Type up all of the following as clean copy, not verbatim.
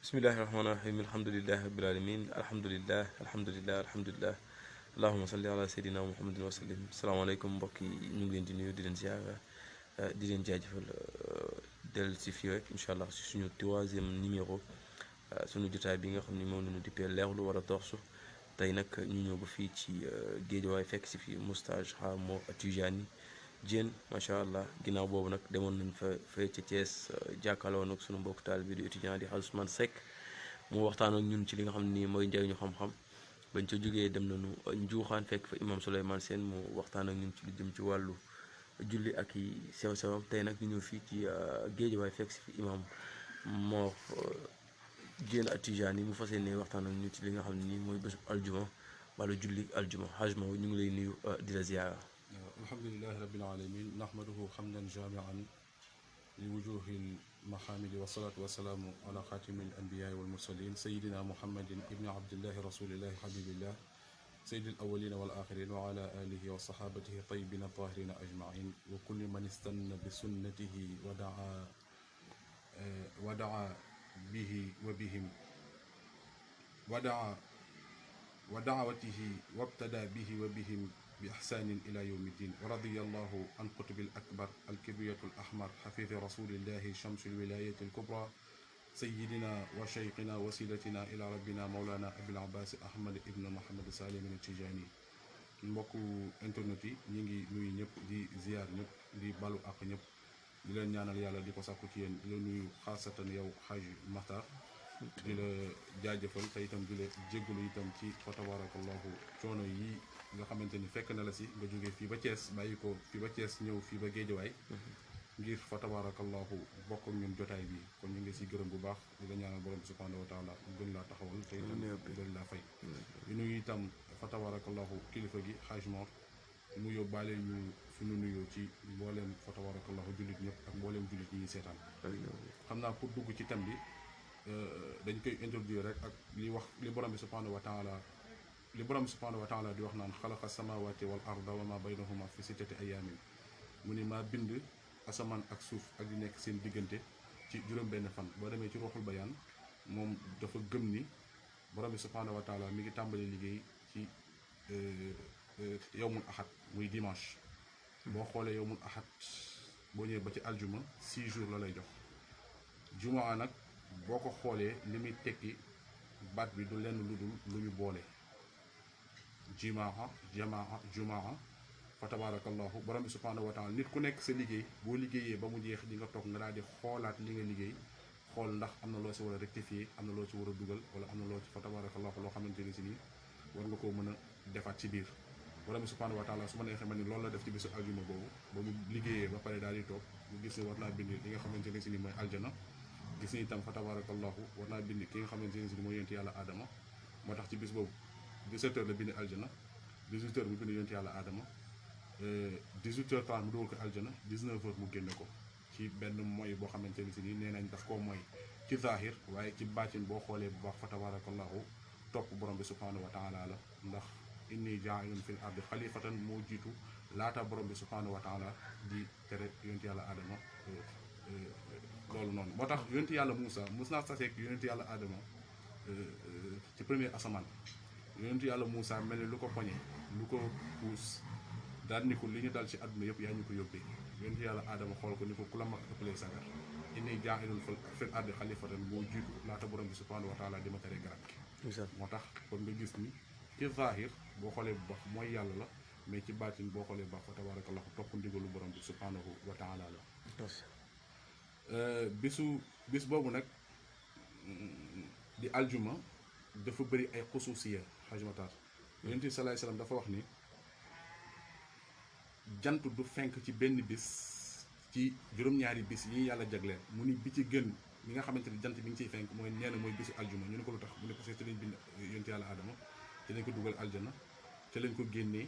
bismillahi rahmaani rahim alhamdulilahi rabbil alamin alhamdulilah allahuma salli ala seydina muhammadin wa sallim. salaamaaleykum mbokk yi ñu ngi leen di nuyu di leen ziara di leen jaajëfal del si fii rek incha allah si suñu troisième numéro suñu jotaay bi nga xam ni moom lañu dippee leerlu wala torsu. tey nag ñu ñëw ba fii ci Géejawaay fekk si fii Moustage Hamo Tijani Diène macha allah ginnaaw boobu nag demoon nañ fa fee ca Thiès jàkkaarloo nag sunu mbokk taal bi di étudiant di Ousmane Seck mu waxtaan ak ñun ci li nga xam ni mooy njëriñu xam-xam. bañ ca jógee dem nañu njuuxaan fekk fa imam Souleymane Sène mu waxtaan ak ñun ci lu jëm ci wàllu julli ak i sew-sewam. tey nag ñu ñëw fii ci Géejawaay fekk si fi imam Mor Diène Tijani mu fas yéene waxtaan ak ñun ci li nga xam ne nii mooy bésub aljuma wala julli aljuma. Hajma ñu ngi lay nuyu di la ziyaara. alhamdulilahi rabbil alamin nahmaduhu hamdan jamian li wujuhi lmahamidi wasalaatu wasalaamu ala xaatimi al anbiyaai wal mursalin sayidina muhammadin ibni abdillahi rasulillahi habibillah sayidi al awalina wal axirin wa ala alihi wa sahabatihi tayyibina tahirina ajmain wa kulli man istanna bi sunnatihi wa daa bihi wa bihim wa daawatihi wabtada bihi wa bihim bi ihsaanin ila yawmi ddin wa radiyallahu an qutbil akbar alkibriyatu al ahmar xafidi rasulillahi shamsul wilayati al kubra sayidina wa cheikhina wasilatina ila rabbina mawlana abil abbas ahmad ibn muhammad salim al tijani. mbokku internet yi ñu ngi nuyu ñëpp di ziar ñëpp di balu ak ñëpp di leen ñaanal yàlla di ko sàkku ci yéen di la nuyu xaasatan yow Haj Makhtar di la jaajëfal te itam di la jéggalu itam ci fa tabarakallahu coono yi nga xamante ni fekk na la si nga jógee fii ba Thiès bàyyi ko fii ba Thiès ñëw fii ba Géejawaay ngir fa tabarakallahu bokk ak ñun jotaay bi kon ñu ngi si gërëm bu baax di la ñaanal borom bi subhanahu wa taala gën laa taxawal te itam gën laa fay di nuyu itam fa tabarakallahu kilifa gi Haj Mor mu yóbbaale ñu suñu nuyoo ci mbooleem fa tabarakallahu jullit ñëpp ak mbooleem jullit ñi seetaan. xam naa pour dugg ci thème bi dañ koy introduire rek ak li borom bi subhanahu wa taala di wax naan xalaqa samawati wal arda wa ma baynahuma fi sittati ayamin mu ni maa bind asamaan ak suuf ak di nekk seen diggante ci juróom-benn fan. boo demee ci ruuxul bayaan moom dafa gëm ni borom bi subhanahu wa taala mi ngi tàmbali liggéey ci yowmul ahad muy dimanche. boo xoolee yowmul ahad boo ñëwee ba ci aljuma 6 jours la lay jox. jumaa nag boo ko xoolee li muy tekki baat bi du lenn lu dul lu ñu boole. jumaa fa tabarakallahu borom bi subhanahu wa taala nit ku nekk sa liggéey boo liggéeyee ba mu jeex di nga toog nga daal di xoolaat li nga liggéey xool ndax am na loo si war a rectifier am na loo ci war a dugal wala am na loo ci fa tabarakallahu loo xamante ni si nii war nga koo mën a defaat ci biir. borom bi subhanahu wa taala su ma neexee ma ni loolu la def ci bisu aljuma boobu ba mu liggéeyee ba pare daal di toog mu gis ne war naa bind li nga xamante ne si ni mooy aljana. gis ni itam fa tabarakallahu war naa bind ki nga xamante ne si ni mooy yonent yàlla aadama moo tax ci bis boobu 17h la bind aljana 18h mu bind yonent yàlla aadama 18h30 mu dugal ko aljana 19h mu génne ko ci benn mooy boo xamante ne si ni nee nañ daf koo mooy ci zahir waaye ci baatin boo xoolee bu baax fa tabarakallahu topp borom bi subhanahu wa taala la ndax inni jaa'ilun fil ardi xalifatan moo jiitu laata borom bi subhanahu wa taala di tere yonent yàlla aadama loolu noonu moo tax yonent yàlla Moussa mos naa taseeg yonent yàlla aadama ci premier asamaan yonent yàlla Moussa mel ni lu ko poñe lu ko puus daal ni ko li ñu dal ci àdduna yëpp yaa ñu ko yóbbee yonent yàlla aadama xool ko ni ko ku la mag ëppalee sagar inni jaa'ilun fil ardi xalifatan moo jiitu laata borom bi subhanahu wa taala di ma tere garab gi moo tax kon nga gis ni ci zahir boo xoolee bu baax mooy yàlla la mais ci baatin boo xoolee bu baax fa tabarakallah topp ndigalu borom bi subhanahu wa taala la bis boobu nag di aljuma dafa bëri ay xusuusiya Haj Makhtar yonent bi salaay salaam dafa wax ni jant du fenk ci benn bis ci juróom-ñaari bis yi yàlla jagleel mu ni bi ci gën ñi nga xamante ni jant bi ngi ciy fenk mooy nee na mooy bisu aljuma ñu ne ko lu tax mu ne parce que ci lañ bind yonent yàlla aadama te lañ ko dugal aljana te lañ ko génnee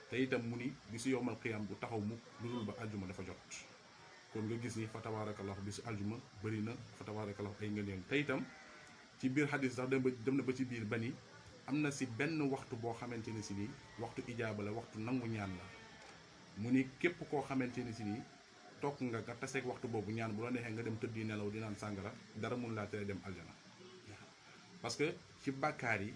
te itam mu ni bisu yowmal qiyaam bu taxaw mu dudul ba aljuma dafa jot kon nga gis ni fa tabarakallah bisu aljuma bëri na fa tabarakallah ay ngëneel te itam ci biir xadis sax dem na ba ci biir ba ni am na si benn waxtu boo xamante ni si nii waxtu ijaaba la waxtu nangu ñaan la mu ni képp koo xamante ni si nii toog nga taseeg waxtu boobu ñaan bu la neexee nga dem tëddi nelaw di naan sàngara dara mun laa tere dem aljana parce que ci bàkkaar yi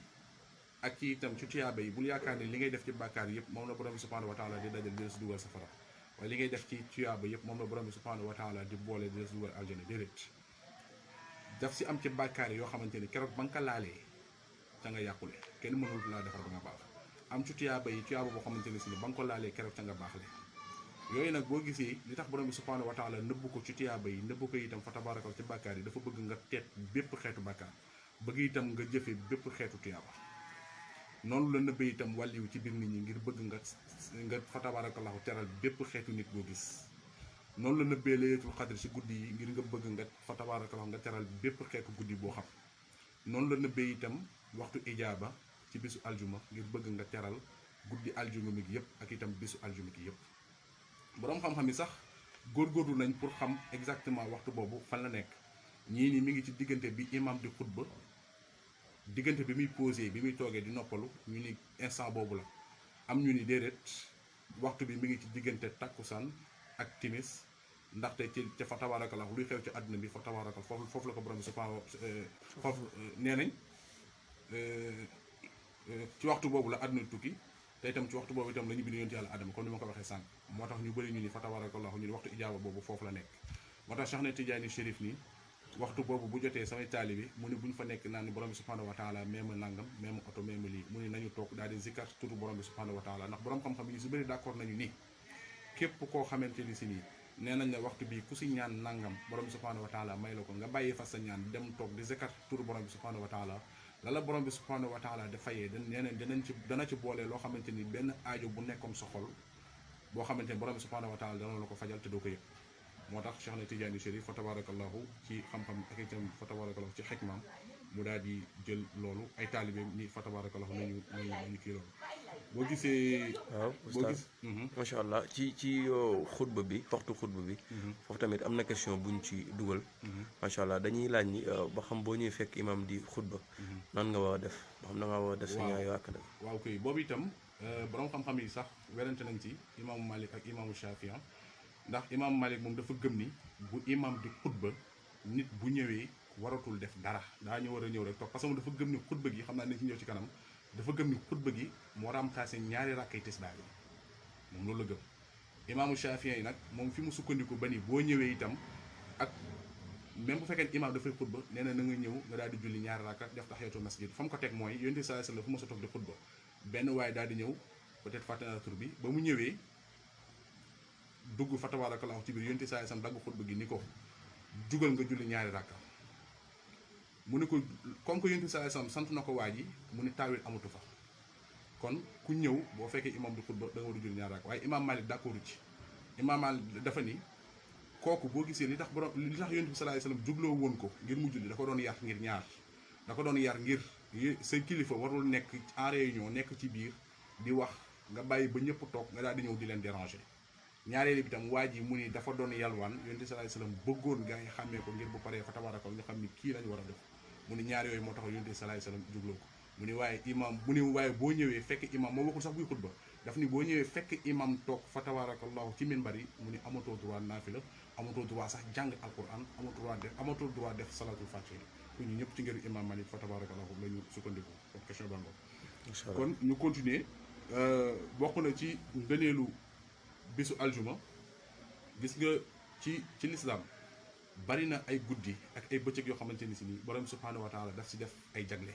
ak ci itam ci tuyaaba yi bul yaakaar ne li ngay def ci bàkkaar yëpp moom la borom bi subhanahu wa taala di dajal di la si dugal safara waaye li ngay def ci tuyaaba yëpp moom la borom bi subhanahu wa taala di boole di la si dugal aljana déedéet daf si am ci bàkkaar yi yoo xamante ni keroog ba nga ko laalee ca nga yàqule kenn mënul laa defar ba nga baax am ci tuyaaba yi tuyaaba boo xamante ni si ba nga ko laalee keroog ca nga baaxle yooyu nag boo gisee li tax borom bi subhanahu wa taala nëbb ko ci tuyaaba yi nëbb ko itam fa tabarakal ci bàkkaar yi dafa bëgg nga teet bépp xeetu bàkkaar bëgg itam nga jëfe bépp xeetu tuyaaba noonu la nëbbee itam wàlliwu ci biir nit ñi ngir bëgg nga fa tabarakallahu teral bépp xeetu nit boo gis noonu la nëbbee laylatul xadri ci guddi yi ngir nga bëgg nga fa tabarakallahu nga teral bépp xeetu guddi boo xam noonu la nëbbee itam waxtu ijaaba ci bisu aljuma ngir bëgg nga teral guddi aljuma mi gi yëpp ak itam bisu aljuma gi yëpp boroom xam-xam yi sax góorgóorlu nañ pour xam exactement waxtu boobu fan la nekk ñii ni mi ngi ci diggante bi imam di xutba diggante bi muy posé bi muy toogee di noppalu ñu ni instant boobu la am ñu ni déedéet waxtu bi mi ngi ci diggante takkusaan ak timis ndaxte ci ca fa tabarakallah luy xew ci àdduna bi fa tabarakal foofu la ko borom bi subhanahu foofu nee nañ ci waxtu boobu la àdduna tukki te itam ci waxtu boobu itam la ñu bind yonent yàlla adama comme ni ma ko waxee sànq moo tax ñu bëri ñu ni fa tabarakallah ñu ni waxtu ijaaba boobu foofu la nekk moo tax Cheikh na Tidiane Chérif nii waxtu boobu bu jotee samay taalibi mu ni bu ñu fa nekk naan borom bi subhanahu wa taala même nangam même oto même lii mu ni nañu toog daal di zikkar turu borom bi subhanahu wa taala ndax borom xam-xam yi su bëri d'accord nañu ni képp koo xamante ni si nii nee nañ la waxtu bi ku si ñaan nangam borom bi subhanahu wa taala may la ko nga bàyyi fa sa ñaan dem toog di zikkar turu borom bi subhanahu wa taala lala borom bi subhanahu wa taala da fayee dana ci boole loo xamante ni benn aajo bu nekkoon sa xol boo xamante ni borom bi subhanahu wa taala dana la ko fajal te doo ko yëg moo tax Cheikh na Tidiane Chérif fa tabarakallahu ci xam-xam ak itam fa tabarakallahu ci xikmaam mu daal di jël loolu ay taalibeem ni fa tabarakallahu nañu kii loolu boo gisee waaw boo gis macha allah ci xutba bi waxtu xutba bi foofu tamit am na question buñ ci dugal macha allah dañuy laaj ni ba xam boo ñuy fekk imam di xutba nan nga war a def ba xam na nga war a def sa ñaari rakka waaw kay boobu itam borom xam-xam yi sax werante nañ ci imaamu Malik ak imaamu Shafii ndax imam Malik moom dafa gëm ni bu imam di xutba nit bu ñëwee waratul def dara daa ñu war a ñëw rek toog parce que moom dafa gëm ni xutba gi xam naa ne ci ñëw ci kanam dafa gëm ni xutba gi moo remplacé ñaari rakkay tisbaar yi moom loolu la gëm imaamu Shafii yi nag moom fi mu sukkandiku ba ni boo ñëwee itam ak même bu fekkee imam dafay xutba nee na nga ñëw nga daal di julli ñaari rakka def tahiyatul masjid fa mu ko teg mooy yonent bi sallallahu alayhi wasallam fu ma sa toog di xutba benn waaye daal di ñëw peut-être fàtte naa tur bi ba mu ñëwee dugg fa tabarakallahu ci biir yonent bi sallallahu alayhi wasallam dagg xutba gi ni ko jugal nga julli ñaari rakka mu ne ko comme que yonent bi sallallahu alayhi wasallam sant na ko waa ji mu ne taawil amatu fa kon ku ñëw boo fekkee imam di xutba da nga war a julli ñaari rakka waaye imam Malik d'accord ci imam Malik dafa ni kooku boo gisee li tax yonent bi sallallahu alayhi wasallam jugloo woon ko ngir mu julli da ko doon yar ngir ñaar da ko doon yar ngir sa kilifa warul nekk en réunion nekk ci biir di wax nga bàyyi ba ñëpp toog nga daal di ñëw di leen déranger ñaareelu bi tam waa ji mu ni dafa doon yalwaan yonent bi sallallahu alayhi wasallam bëggoon gaa yi xàmmee ko ngir bu paree fa tabarakal ñu xam ni kii lañu war a def mu ni ñaar yooyu moo tax yonent bi sallallahu alayhi wasallam jugloo ko mu ni waaye imam mu ni waaye boo ñëwee fekk imam moo waxul sax buy xutba daf ni boo ñëwee fekk imam toog fa tabarakallahu ci minbar yi mu ni amatoo droit naafila amatoo droit sax jàng alquran amatoo droit def salatul fatiha ku ñu ñëpp ci ngëru imam Malik fa tabarakallahu la ñu sukkandiku kon question bango kon ñu continuer bokk na ci ngëneelu bisu aljuma gis nga ci lislaam bari na ay guddi ak ay bëccëg yoo xamante ni si nii borom subhanahu wa taala daf si def ay jagle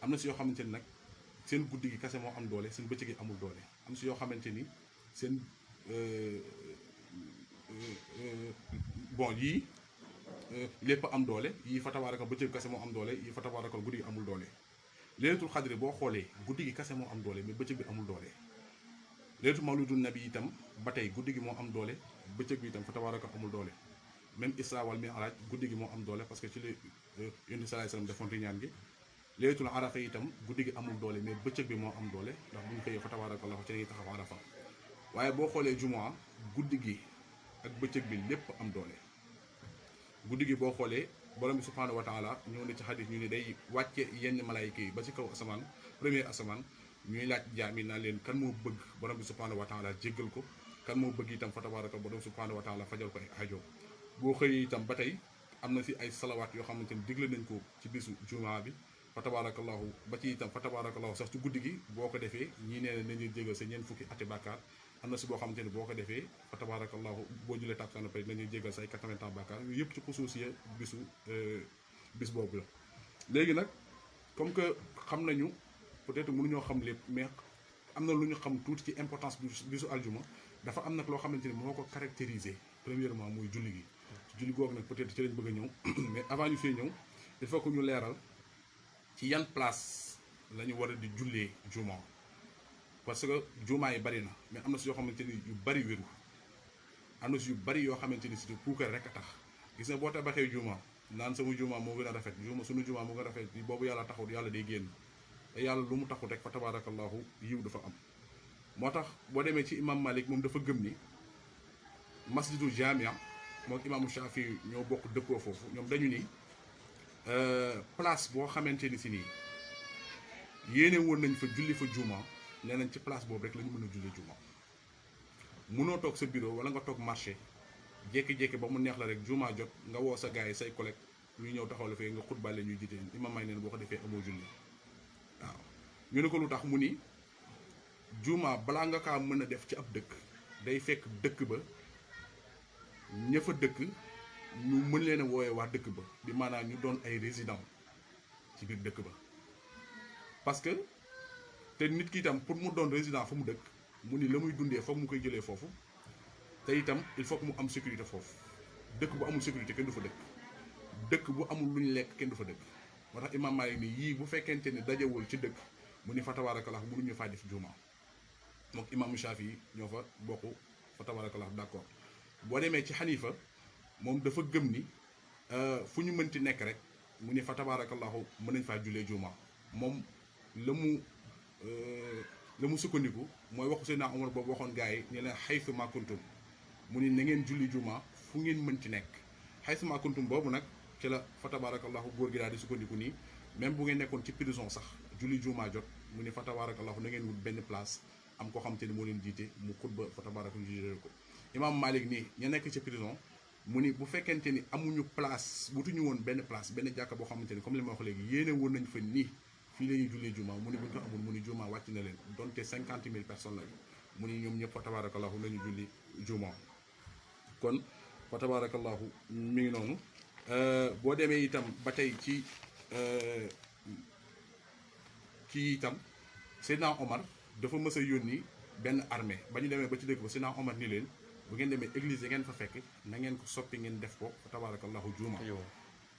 am na si yoo xamante ni nag seen guddi gi kase moo am doole seen bëccëg yi amul doole am si yoo xamante ni seen bon yii lépp am doole yii fa tabaarakal bëccëg kase moo am doole yii fa tabaarakal guddi gi amul doole laylatul xadri boo xoolee guddi gi kase moo am doole mais bëccëg bi amul doole laylatul mawludun nabi itam ba tey guddi gi moo am doole bëccëg bi itam fa tabaarakal amul doole même isra wal mi'raj guddi gi moo am doole parce que ci la yonent bi sallallahu alayhi wasallam defoon ñaan gi laylatul arafa itam guddi gi amul doole mais bëccëg bi moo am doole ndax bu ñu xëyee fa tabarakallahu ci lañuy taxaw arafa waaye boo xoolee jumaa guddi gi ak bëccëg bi lépp am doole guddi gi boo xoolee borom bi subhanahu wa taala ñëw na ci xadis ñu ne day wàcce yenn malaayika yi ba ci kaw asamaan premier asamaan ñuy laaj jaam yi naan leen kan moo bëgg borom bi subhanahu wa taala jéggal ko kan moo bëgg itam fa tabaraka borom subhanahu wa taala fajal ko ay aajo boo xëyee itam ba tey am na fi ay salawaat yoo xamante ni digle nañ ko ci bisu jumaa bi fa tabarakallahu ba ci itam fa tabarakallahu sax ci guddi gi boo ko defee ñii nee na nañuy jégal sa ñeent fukki ati bàkkaar am na si boo xamante ni boo ko defee fa tabarakallahu boo julee tàkkusaan ba pare nañuy jégal say 80 ans bàkkaar yooyu yëpp ci xusuusiya bis boobu la. léegi nag comme que xam nañu peut-être mënuñoo xam lépp mais am na lu ñu xam tuuti ci importance bisu aljuma dafa am nag loo xamante ni moo ko caractériser premièrement muy julli gi. julli googu nag peut-être ci lañ bëgg a ñëw mais avant ñu fee ñëw il faut que ñu leeral ci yan place la ñu war a di jullee juma parce que juma yi bari na mais am na si yoo xamante ni yu bari wéru am na si yu bari yoo xamante ni si puukar rek a tax gis nga boo tabaxee juma naan sama juma moo gën a rafet sunu juma moo gën a rafet boobu yàlla taxut yàlla day génn te yàlla lu mu taxut rek fa tabarakallahu yiw dafa am. moo tax boo demee ci imam Malik moom dafa gëm ni masjidul jamia moom imaamu Shafi ñoo bokk dëkkoo foofu ñoom dañu ni place boo xamante ni si nii yéene woon nañ fa julli fa juma nee nañ ci place boobu rek la ñu mën a julli juma. munoo toog sa bureau wala nga toog marché jékki-jékki ba mu neex la rek juma jot nga woo sa gars yi say collègue ñu ñëw taxaw la fee nga xutbaale ñuy jiite imam may neen boo ko defee amoo julli waaw. ñu ne ko lu tax mu ni juma balaa nga kaa mën a def ci ab dëkk day fekk dëkk ba ña fa dëkk ñu mën leen a wooyee waa dëkk ba bi maanaam ñu doon ay résident ci biir dëkk ba parce que te nit ki itam pour mu doon résident fa mu dëkk mu ni la muy dundee foog mu koy jëlee foofu te itam il faut que mu am sécurité foofu dëkk bu amul sécurité kenn du fa dëkk bu amul lu ñu lekk kenn du fa dëkk moo tax imam Maalik ni yii bu fekkente ni dajewul ci dëkk mu ni fa tabarakallah mënuñu faa def juma mook imaamu Shaafi yi ñoo fa bokk fa tabarakallah d'accord. boo demee ci xanifa moom dafa gëm ni fu ñu mënti nekk rek mu ni fa tabarakallahu mën nañ faa jullee juma moom la mu sukkandiku mooy waxu Seydina Omar boobu waxoon gars yi ñu leen xaytu ma kuntum mu ni na ngeen julli juma fu ngeen mënti nekk xaytu ma kuntum boobu nag ci la fa tabarakallahu góor gi daal di sukkandiku nii même bu ngeen nekkoon ci prison sax julli juma jot mu ni fa tabarakallahu na ngeen wut benn place am ko xam te ni moo leen jiite mu xutba fa tabarakallahu ko. imam Malik nii ña nekk ci prison mu ni bu fekkente ni amuñu place wutuñu woon benn place benn jàkka boo xamante ni comme li ma wax léegi yéene woon nañ fa nii fii la ñuy jullee juma mu ni buñ ko amul mu ni juma wàcc na leen donte 50,000 personnes lañu mu ni ñoom ñëpp fa tabarakallahu la ñu julli juma. kon fa tabarakallahu mi ngi noonu boo demee itam ba tey ci kii itam Seydina Omar dafa mës a yónni benn armée ba ñu demee ba ci dëkk ba Seydina Omar ni leen bu ngeen demee église yi ngeen fa fekk na ngeen ko soppi ngeen def ko fa tabarakallahu juma.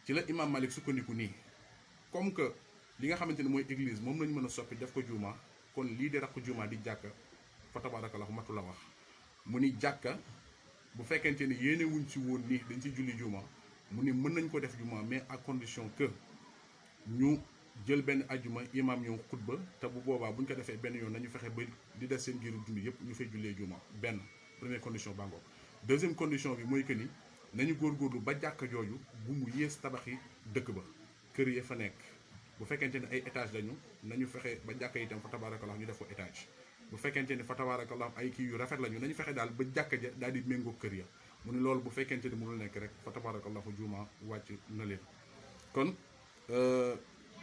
ci la imam Malik sukkandiku nii comme que li nga xamante ni mooy église moom lañu mën a soppi def ko juma kon lii di rakk juma di jàkka fa tabarakallahu matu la wax mu ni jàkka bu fekkente ni yéene wuñ ci woon nii dañ ci julli juma mu ni mën nañ ko def juma mais à condition que ñu jël benn ajjuma imam ñëw xutba te bu boobaa buñ ko defee benn yoon nañu fexe ba di def seen giiru dund yëpp ñu fay jullee juma benn première condition bàngoo deuxième condition bi mooy que ni nañu góorgóorlu ba jàkka jooju bu mu yées tabaxi dëkk ba kër yi fa nekk bu fekkente ni ay étage lañu nañu fexe ba jàkka itam fa tabarakallah ñu def ko étage bu fekkente ni fa tabarakallah ay kii yu rafet lañu nañu fexe daal ba jàkka ja daal di méngoo kër ya mu ni loolu bu fekkente ni mënul nekk rek fa tabarakallah juma wàcc na leen kon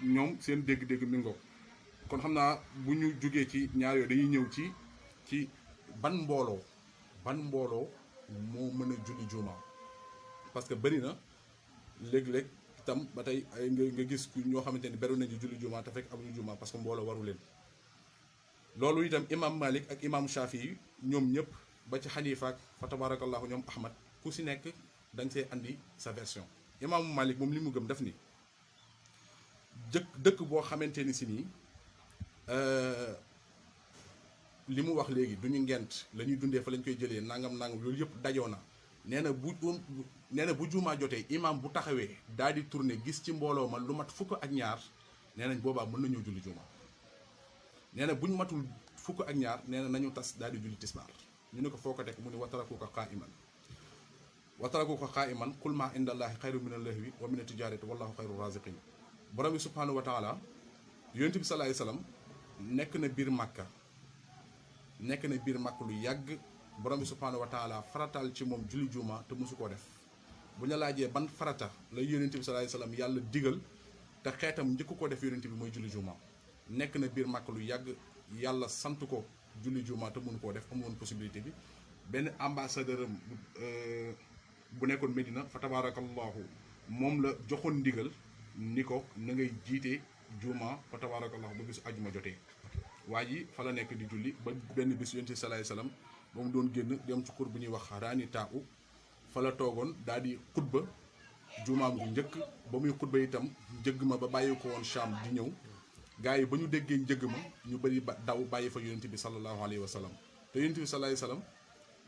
ñoom seen dégg-dégg mi ngoog kon xam naa bu ñu jógee ci ñaar yooyu dañuy ñëw ci ban mbooloo moo mën a julli juma parce que bëri na léeg-léeg itam ba tey ay nga gis ñoo xamante ni beru nañu julli juma te fekk amuñu juma parce que mbooloo waru leen loolu itam imam Malik ak imam Shafi yi ñoom ñëpp ba ci Xanifa ak fa tabarakallahu ñoom Ahmad ku si nekk dañ see andi sa version imam Malik moom li mu gëm def ni dëkk boo xamante ni si nii li mu wax léegi du ñu ngent la ñuy dundee fa lañ koy jëlee nangam loolu yëpp dajoo na nee na bu jumaa jotee imam bu taxawee daal di tourné gis ci mbooloo ma lu mat fukk ak ñaar nee nañ boobaa mën nañoo julli juma nee na buñ matul fukk ak ñaar nee na nañu tas daal di julli tisbaar ñu ne ko foo ko teg mu ne watarakuka qaa'iman qul maa inda allahi xayru min allahwi wa min tijarati wallahu xayru raziqin borom bi subhanahu wa taala yonent bi sallallahu alayhi wasallam nekk na biir màkk lu yàgg borom bi subhanahu wa taala farataal ci moom julli juma te mosu koo def bu ñu laajee ban farata la yonent bi sallallahu alayhi wasallam yàlla digal te xeetam njëkk ko def yonent bi mooy julli juma nekk na biir màkk lu yàgg yàlla sant ko julli juma te mënu koo def amu woon possibilité bi benn ambassadeur am bu nekkoon Medina fa tabarakallahu moom la joxoon ndigal ni ko na ngay jiite juma fa tabarakallahu ba bisu ajuma jotee waa ji fa la nekk di julli ba benn bis yonent bi sallallahu alayhi wasallam ba mu doon génn dem ci xur bu ñuy wax raani taaku fa la toogoon daal di xutba jumaam gu njëkk ba muy xutba itam njëgg ma ba bàyyi ko woon Sham di ñëw gars yi ba ñu déggee njëgg ma ñu bëri ba daw bàyyi fa yonent bi sallallahu alayhi wa sallam te yonent bi sallallahu alayhi wa sallam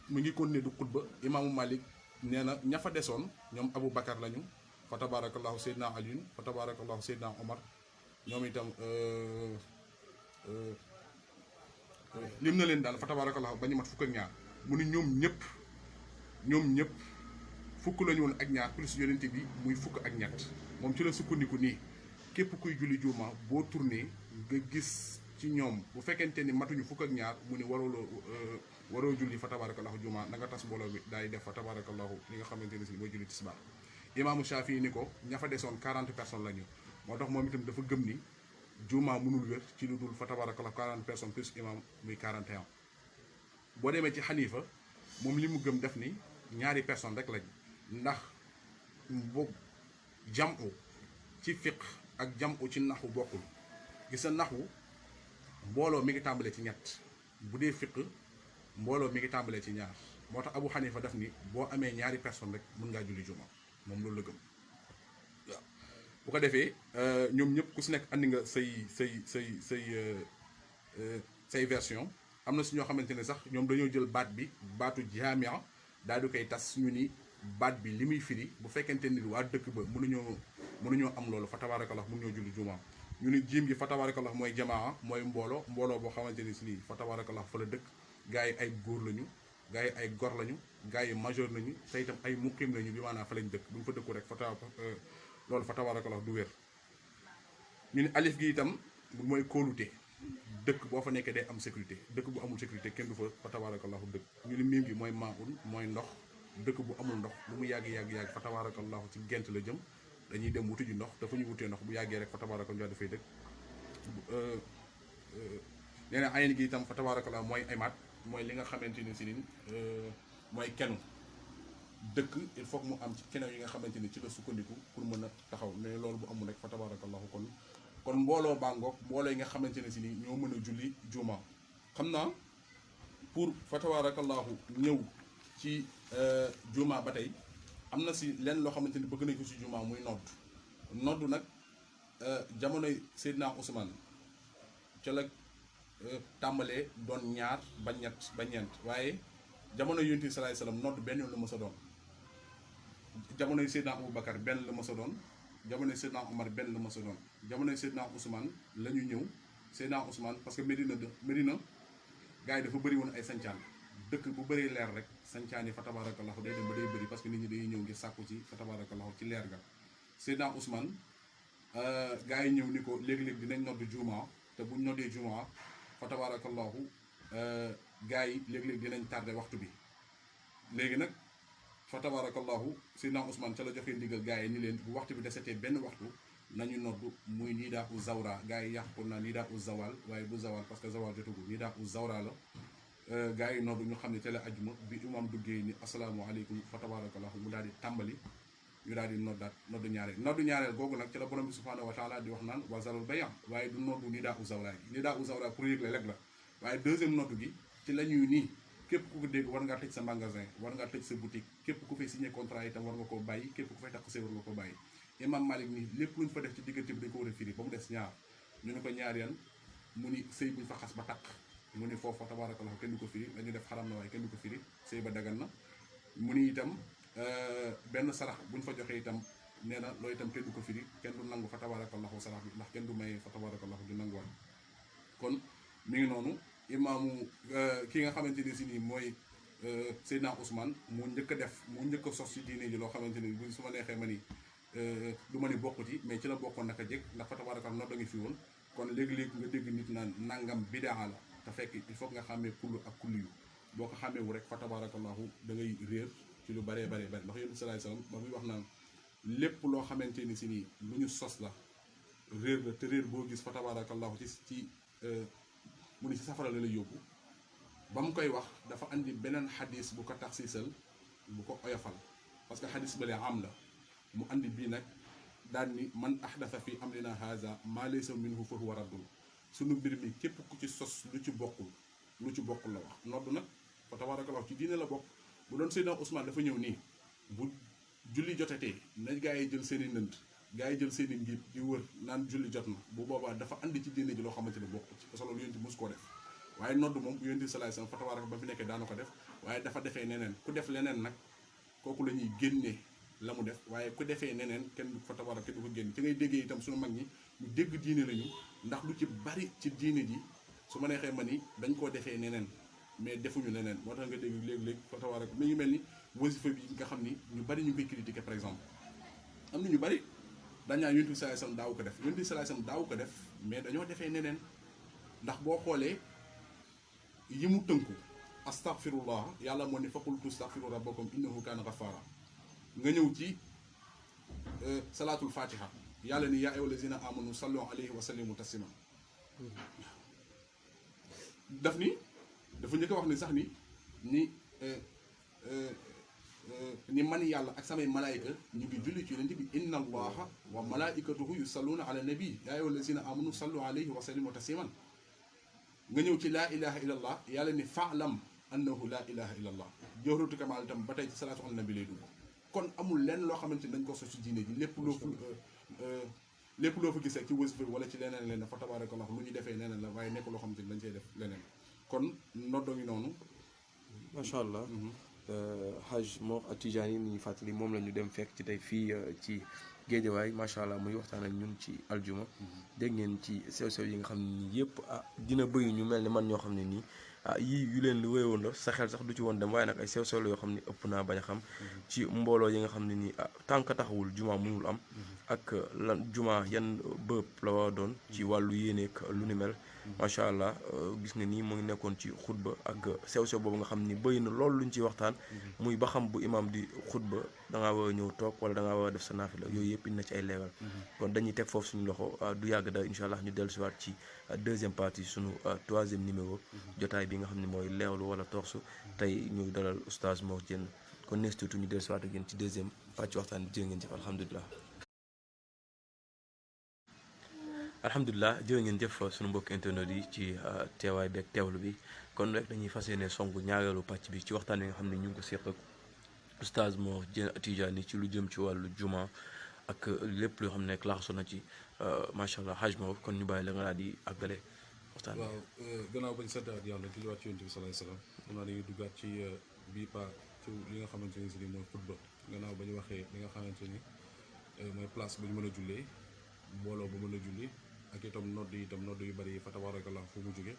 mu ngi continuer du xutba imaamu Malik nee na ña fa desoon ñoom Abu Bakar lañu fa tabarakallahu Seydina Aliyun fa tabarakallahu Seydina Omar ñoom itam lim na leen daal fa tabarakallahu ba ñu mat fukk ak ñaar mu ni ñoom ñëpp fukk lañu woon ak ñaar plus yonent bi muy fukk ak ñett moom ci la sukkandiku nii képp kuy julli juuma boo tourné nga gis ci ñoom bu fekkente ni matuñu fukk ak ñaar mu ni waroo julli fa tabarakallahu juuma na nga tas mbooloo bi daay def fa tabarakallahu li nga xamante ne si mooy julli tisbaar imaamu Shafii ni ko ña fa desoon 40 personnes lañu moo tax moom itam dafa gëm ni juuma mënul wér ci lu dul fa tabarakallahu 40 personnes plus imam muy 41 boo demee ci Xanifa moom li mu gëm def ni ñaari personne rek lañ ndax boobu jamu ci fiq ak jamu ci naxu bokkul gis na naxu mbooloo mi ngi tàmbalee ci ñett bu dee fiq mbooloo mi ngi tàmbalee ci ñaar moo tax Abu Xanifa def ni boo amee ñaari personne rek mën ngaa julli juma moom loolu la gëm waaw bu ko defee ñoom ñëpp ku si nekk andi nga say version am na si ñoo xamante ne sax ñoom dañoo jël baatu jaamia daal di koy tas ñu ni baat bi li muy firi bu fekkente ni waa dëkk ba mënuñoo am loolu fa tabarakallah mënuñoo julli jumaa ñu ni jiim gi fa tabarakallah mooy jamaa mooy mbooloo boo xamante ni si nii fa tabarakallah fa la dëkk gars yi ay góor lañu gars yi ay gor lañu gars yi majeur lañu te itam ay muqim lañu bi maanaam fa lañ dëkk buñ fa dëkku rek loolu fa tabarakallah du wér ñu ni alif gi itam mooy kóolute dëkk boo fa nekkee day am sécurité dëkk bu amul sécurité kenn du fa tabarakallahu dëkk ñu ni miim gi mooy maaun mooy ndox dëkk bu amul ndox lu mu yàgg fa tabarakallahu ci gent la jëm dañuy dem wuti ji ndox dafa ñu wutee ndox bu yàggee rek fa tabarakallahu dafay dëkk nee na ayen gi itam fa tabarakallahu mooy aymaat mooy li nga xamante ni si nin mooy kenu dëkk il faut que mu am ci kenew yi nga xamante ni ci la sukkandiku pour mën a taxaw mais loolu bu amul rek fa tabarakallahu kon mbooloo bàngoog mbooloo yi nga xamante ne si ni ñoo mën a julli juma xam naa pour fa tabarakallahu ñëw ci juma ba tey am na si lenn loo xamante ni bëgg nañ ko si juma muy nodd nag jamonoy Seydina Ousmane ca la tàmbalee doon ñaar ba ñett ba ñeent waaye jamono Yonent bi sallallahu alayhi wasallam nodd benn yoon la mës a doon jamonoy Seydina Aboubacar benn la mës a doon jamonoy Seydina Omar benn la mës a doon jamonoy Seydina Ousmane la ñu ñëw Seydina Ousmane parce que Medina gars yi dafa bëri woon ay sancaan dëkk bu bëree leer rek sancaan yi fa tabarakallahu day dem ba day bëri parce que nit ñi dañuy ñëw ngir sàkku ci fa tabarakallahu ci leer ga Seydina Ousmane gars yi ñëw ni ko léegi-léegi dinañ nodd juma te buñ noddee juma fa tabarakallahu gars yi léegi-léegi dinañ tardé waxtu bi léegi nag fa tabarakallahu Seydina Ousmane ca la joxee ndigal gars yi ni leen bu waxtu bi desetee benn waxtu nañu nodd muy nii daa u zawra gars yi yàqu naa nii daa u zawal waaye du zawal parce que zawal jotagul nii daa u zawra la gars yi nodd ñu xam ne te la ajuma bi imam duggee ni asalaamaaleykum fa tabarakallahu mu daal di tàmbali ñu daal di noddu ñaareel googu nag ci la borom bi subhanahu wa taala di wax naan wazarul bayan waaye du noddu nii daa u zawra gi nii daa u zawra pour yëgle rek la waaye deuxième noddu gi ci la ñuy nii képp ku ko dégg war ngaa tëj sa magasin war ngaa tëj sa boutique képp ku fay signé contrat itam war nga koo bàyyi képp ku fay takk see war nga koo bàyyi imam Malik ni lépp luñ fa def ci diggante bi dañ ko war a firi ba mu des ñaar ñu ne ko ñaar yan mu ni sëy buñ fa xas ba takk mu ni foofu tabarakallah kenn du ko firi dañu def xaram na waaye kenn du ko firi sëy ba dagan na mu ni itam benn sarax buñ fa joxee itam nee na loolu itam kenn du ko firi kenn du nangu fa tabarakallahu sarax bi ndax kenn du may fa tabarakallahu du nanguwaat kon mi ngi noonu imaamu ki nga xamante ni si nii mooy Seydina Ousmane mu njëkk a def mu njëkk a sos ci diine ji loo xamante ni bu su ma neexee ma ni du ma ni bokk ci mais ci la bokkoon naka jëkk ndax fa tabarakallahu noonu da nga fi woon kon léegi-léegi nga dégg nit naan nangam bidaa la te fekk il faut nga xàmmee kullu ak kulli yu boo ko xàmmeewu rek fa tabarakallahu da ngay réer ci lu baree baree bari ndax yonent bi salaay salaam ba muy wax naan lépp loo xamante ni si nii lu ñu sos la réer la te réer boo gis fa tabarakallahu ci mu ni ci safara la lay yóbbu ba mu koy wax dafa andi beneen xadis bu ko taxsiisal bu ko oyofal parce que xadis bale am la mu andi bii nag daan ni man ahdatha fi amrina haza maa laysa minhu fa huwa raddun sunu mbir mi képp ku ci sos lu ci bokkul la wax nodd nag fa tabarakallahu ci diine la bokk bu doon Seydina Ousmane dafa ñëw nii bu julli jotatee nañ gaa yi jël seen i ndënd gaa yi jël seen i ngiib di wër naan julli jot na bu boobaa dafa andi ci diine ji loo xamante ne bokku ci parce que loolu yonent bi mosu koo def waaye nodd moom yonent bi salaay salaam fa tabaaraka ba fi nekkee daana ko def waaye dafa defee neneen ku def leneen nag kooku la ñuy génnee la mu def waaye ku defee neneen kenn du fa tabaaraka kenn du ko génn ci ngay déggee itam suñu mag ñi ñu dégg diine lañu ndax lu ci bari ci diine ji su ma neexee ma ni dañ koo defee neneen mais defuñu neneen moo tax nga dégg léegi-léegi fa tabaaraka mi ngi mel ni wasifa bi nga xam ni ñu bari ñu ngi koy critiquer par exemple am na ñu bari dañ naan yonent bi salaay salaam daawu ko def yonent bi salaay salaam daawu ko def mais dañoo defee neneen ndax boo xoolee yi mu tënku astaghfirullah yàlla moo ne faqultu astaghfiru rabbakum innahu kaana ghaffara nga ñëw ci salaatul fatiha yàlla ni yaa ayyuhal lazina amanu sallu alayhi wa sallimu taslima daf ni dafa njëkk a wax ni sax ni man yàlla ak samay malaayika ñu ngi julli ci yonent bi inna allaha wa malaikatuhu yusalluna ala nabi yaa ayyuhal lazina amanu sallu alayhi wa sallimu tasliman nga ñëw ci laa ilaha illa allah yàlla ni fa'lam annahu laa ilaha illa allah jawharatu kamal itam ba tey ci salaatu ala nabi lay dugg kon amul lenn loo xamante ni dañ ko sos ci diine ji lépp loo fa gis rek ci wasifa wala ci leneen leen fa tabarakallah lu ñu defee neneen la waaye nekk loo xamante ni dañ cey def leneen kon noddo ngi noonu macha allah Haj Mor Tidiane ni ñu fàttali moom la ñu dem fekk ci tey fii ci Géejawaay macha allah muy waxtaan ak ñun ci aljuma dégg ngeen ci sew-sew yi nga xam ne nii yëpp dina bëri ñu mel ni man ñoo xam ne nii yii yu leen lu wéyoon la sa xel sax du ci woon dem waaye nag ay sew-sew la yoo xam ne ëpp naa bañ a xam ci mbooloo yi nga xam ne nii tànk taxawul juma mënul am ak lan juma yan bërëb la war a doon ci wàllu yéeneek lu ni mel macha allah gis nga nii mu ngi nekkoon ci xutba ak sew-sew boobu nga xam ni bëri na loolu luñ ciy waxtaan muy ba xam bu imam di xutba da ngaa war a ñëw toog wala da ngaa war a def sa naafila yooyu yëpp indi na ci ay leeral kon dañuy teg foofu suñu loxo du yàgg da incha allah ñu dellusiwaat ci deuxième partie suñu troisième numéro jotaay bi nga xam ne mooy leewlu wala torsu tey ñu dalal oustaz Mor Diène kon nees tuuti ñu dellusiwaat ak yéen ci deuxième partie waxtaan bi jërë ngeen jëf alhamdulilah jërë ngeen jëf suñu mbokk internet yi ci teewaay beeg teewlu bi kon rek dañuy fas yéene songu ñaareelu pàcc bi ci waxtaan wi nga xam ne ñu ngi ko seq ak oustaz Mor Diène Tidiane ci lu jëm ci wàllu juma ak lépp loo xam ne laaxasu na ci macha allah Haj Mor kon ñu bàyyi la nga daal di àggale waxtaan bi. waaw gannaaw bañ santaat yàlla di waat ci yonent bi salaay salaam xam naa dañuy duggaat ci bii pa ci li nga xamante ni si ni mooy xutba gannaaw ba ñu waxee li nga xamante ni mooy place bu ñu mën a jullee mbooloo bu mën a julli ak itam nodd yu bari yi fa tabarakallah fu mu jóge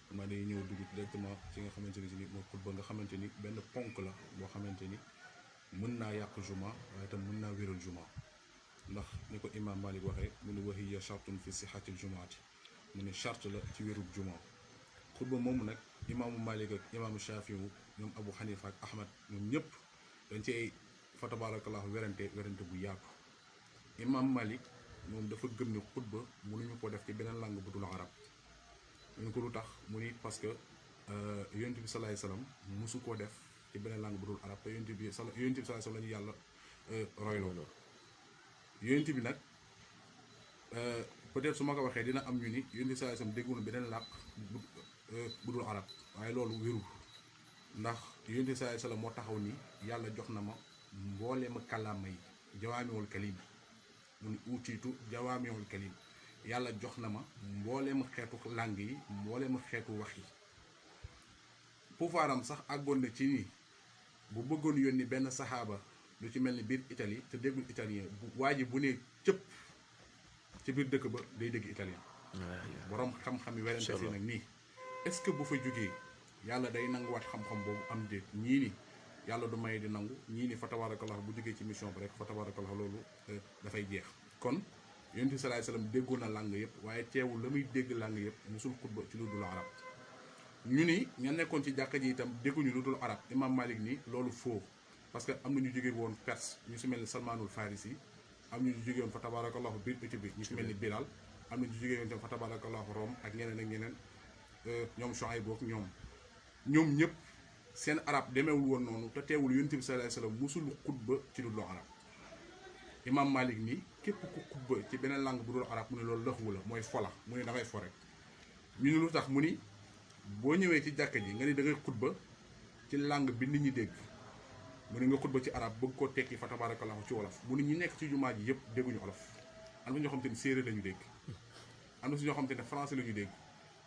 xam naa dañuy ñëw dugg directement ci nga xamante ni si ni mooy xutba nga xamante ni benn ponk la boo xamante ni mën naa yàq juma waaye itam mën naa wéral juma ndax ni ko imam Malik waxee mu ne wa hiya shartun fi sihhatil jumaati mu ne charte la ci wérub juma xutba moomu nag imaamu Malik ak imaamu Shafiu ñoom Abu Hanifa ak Ahmad ñoom ñëpp dañ ci ay fa tabarakallah werante bu yaatu imam Malik moom dafa gëm ne xutba mënuñu ko def ci beneen langue bu dul arab ñu ko lu tax mu ni parce que yonent bi salaay salaam mosu koo def ci beneen langue bu dul arab te yonent bi salaay salaam la ñu yàlla royloo yonent bi nag peut-être su ma ko waxee dina am ñu ni yonent bi salaay salaam déggul beneen làkk bu dul arab waaye loolu wérul ndax yonent bi salaay salaam moo taxaw ni yàlla jox na ma mbooleema kàllaama yi jawaamiwul kalim mu ni utiitu jawaamiwul kalim yàlla jox na ma mbooleem xeetu langue yi mbooleem xeetu wax yi pouvoiram sax àggoon na ci nii bu bëggoon yónni benn saxaaba lu ci mel ni biir Italie te déggul italien waa ji bu ne cëpp ci biir dëkk ba day dégg italien borom xam-xam yi werante si nag nii est-ce que bu fa jógee yàlla day nanguwaat xam-xam boobu am déet ñii ni yàlla du may di nangu ñii ni fa tabarakallah bu jógee ci mission bi rek fa tabarakallah loolu dafay jeex kon yonent bi salaay salaam déggoon na langue yëpp waaye teewul la muy dégg langue yëpp musul xutba ci lu dul arab ñu ni ña nekkoon ci jàkka ji itam dégguñu lu dul arab imam Malik ni loolu faux parce que am na ñu jóge woon Perse ñu si mel ni Salmanul Farisi am ñu jóge woon fa tabarakallahu biir Éthiopie ñu si mel ni Bilal am na ñu jóge woon tam fa tabarakallahu Rome ak ñeneen ak ñeneen ñoom Shuayb ak ñoom ñëpp seen arab demeewul woon noonu te teewul yonent bi sallallahu alayhi wasallam musul xutba ci dul arab imam Malik nii képp ku xutba ci beneen langue bu dul arab mu ne loolu lëxwu la mooy fola mu ne da ngay fo rek ñu ne lu tax mu ni boo ñëwee ci jàkka ji nga ni da ngay xutba ci langue bi nit ñi dégg mu ne nga xutba ci arab bëgg koo tekki fa tabarakallahu ci wolof mu ne ñi nekk ci jumaa ji yëpp dégguñu olof am na ñoo xam te ne séeréer la ñu dégg am na si ñoo xam te ne français la ñu dégg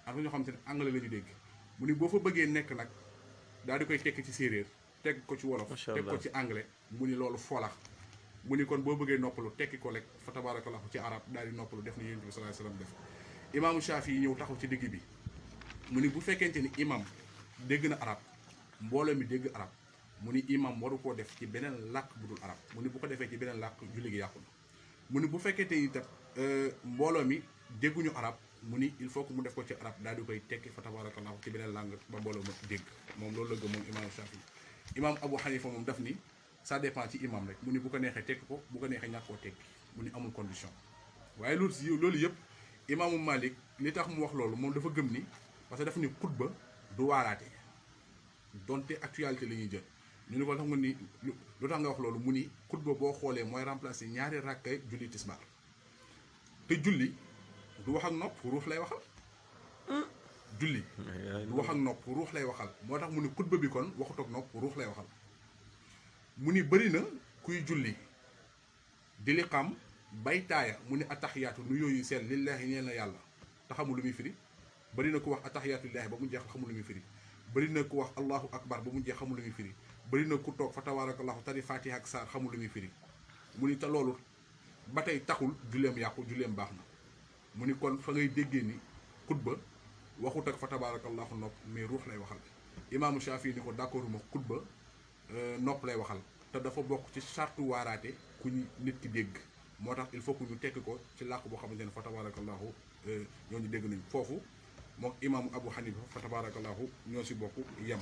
am na ñoo xam te ne anglais la ñu dégg mu ni boo fa bëggee nekk nag daal di koy tekki ci séeréer teg ko ci wolof teg ko ci anglais mu ni loolu folax mu ni kon boo bëggee noppalu tekki ko rek fa tabarakallahu ci arab daal di noppalu def ni yonent bi sallallahu alayhi wasallam def imaamu Shafi yi ñëw taxaw ci digg bi mu ni bu fekkente ni imam dégg na arab mbooloo mi dégg arab mu ni imam waru koo def ci beneen làkk bu dul arab mu ni bu ko defee ci beneen làkk julli gi yàqu na mu ni bu fekkente ni tam mbooloo mi dégguñu arab mu ni il faut que mu def ko ci arab daal di koy tekki fa tabarakallahu ci beneen langue ba mbooloo ma dégg moom loolu la gëm moom imam Shafi imam Abu Hanifa moom daf ni ça dépend ci imam rek mu ni bu ko neexee tekki ko bu ko neexee ñàkk koo tekki mu ni amul condition waaye loolu yëpp imaamu Malik li tax mu wax loolu moom dafa gëm ni parce que dafa ni xutba du waaraate donte actualité la ñuy jël ñu ni ko tax nga ni lu tax nga wax loolu mu ni xutba boo xoolee mooy remplacer ñaari rakkay julli tisbaar te julli du wax ak nopp ruux lay waxal julli du wax ak nopp ruux lay waxal moo tax mu ni xutba bi kon waxut ak nopp ruux lay waxal mu ni bëri na kuy julli di li xam bay taaya mu ni ataxiyaatu nu yooyu seen lillahi ñeel na yàlla te xamul lu muy firi bëri na ku wax ataxiyaatu lillahi ba mu jeex xamul lu muy firi bëri na ku wax allahu akbar ba mu jeex xamul lu muy firi bëri na ku toog fa tabarakallahu tari fatiha ak saar xamul lu muy firi mu ni te loolu ba tey taxul julleem yàqu julleem baax na mu ni kon fa ngay déggee ni xutba waxut ak fa tabarakallahu nopp mais ruux lay waxal imaamu Shafi ni ko d'accord ma xutba nopp lay waxal te dafa bokk ci sartu waaraate ku nit ki dégg moo tax il faut que ñu tekk ko ci làkk boo xamante ne fa tabarakallahu ñooñu dégg nañ foofu moom imaamu Abu Hanifa fa tabarakallahu ñoo si bokk yem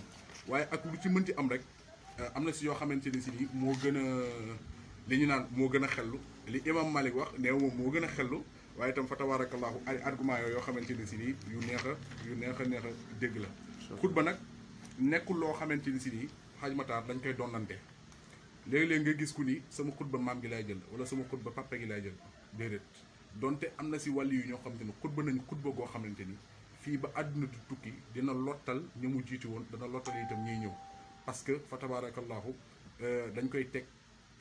waaye ak lu ci mënti am rek am na si yoo xamante ni si ni moo gën a li ñu naan moo gën a xellu li imam Malik wax neew moom moo gën a xellu waaye itam fa tabarakallahu ay argument yoo xamante ni si nii yu neex a dégg la xutba nag nekkul loo xamante ni si nii xaaj mataar dañ koy donnante léeg-léeg nga gis ku ni sama xutba maam gi lay jël wala sama xutba papa gi lay jël déedéet donte am na si wàll yu ñoo xamante ni xutba nañu xutba goo xamante ni fii ba àdduna du tukki dina lottal ñu mu jiitu woon dana lottal itam ñuy ñëw parce que fa tabarakallahu dañ koy teg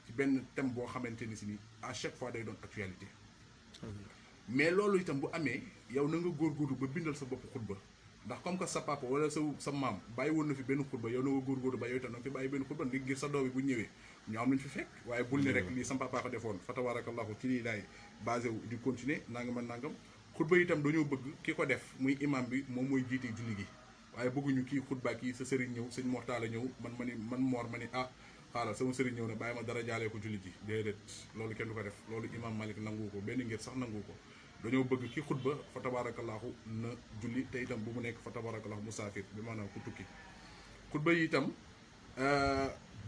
ci benn thème boo xamante ni si ni à chaque fois day doon actualité mais loolu itam bu amee yow na nga góorgóorlu ba bindal sa bopp xutba ndax comme que sa papa wala sa maam bàyyi woon na fi benn xutba yow na nga góorgóorlu ba yow itam na nga fi bàyyi benn xutba ngir sa doom bi bu ñëwee ñu am luñ fi fekk waaye bul ni rek lii sama papa ko defoon fa tabarakallahu ci lii laay basé wu di continuer nangam ak nangam xutba itam dañoo bëgg ki ko def muy imam bi moom mooy jiite julli gi waaye bëgguñu kii xutba kii sa sëriñ ñëw sëñ Mortala ñëw man moor ma ni ah xaaral sama sëriñ ñëw ne bàyyi ma dara jaalee ko julli ji déedéet loolu kenn du ko def loolu imam Malik nangu ko benn ngir sax nangu ko dañoo bëgg ki xutba fa tabarakallahu na julli te itam bu mu nekk fa tabarakallahu musaafir bi maanaam ku tukki xutba yi itam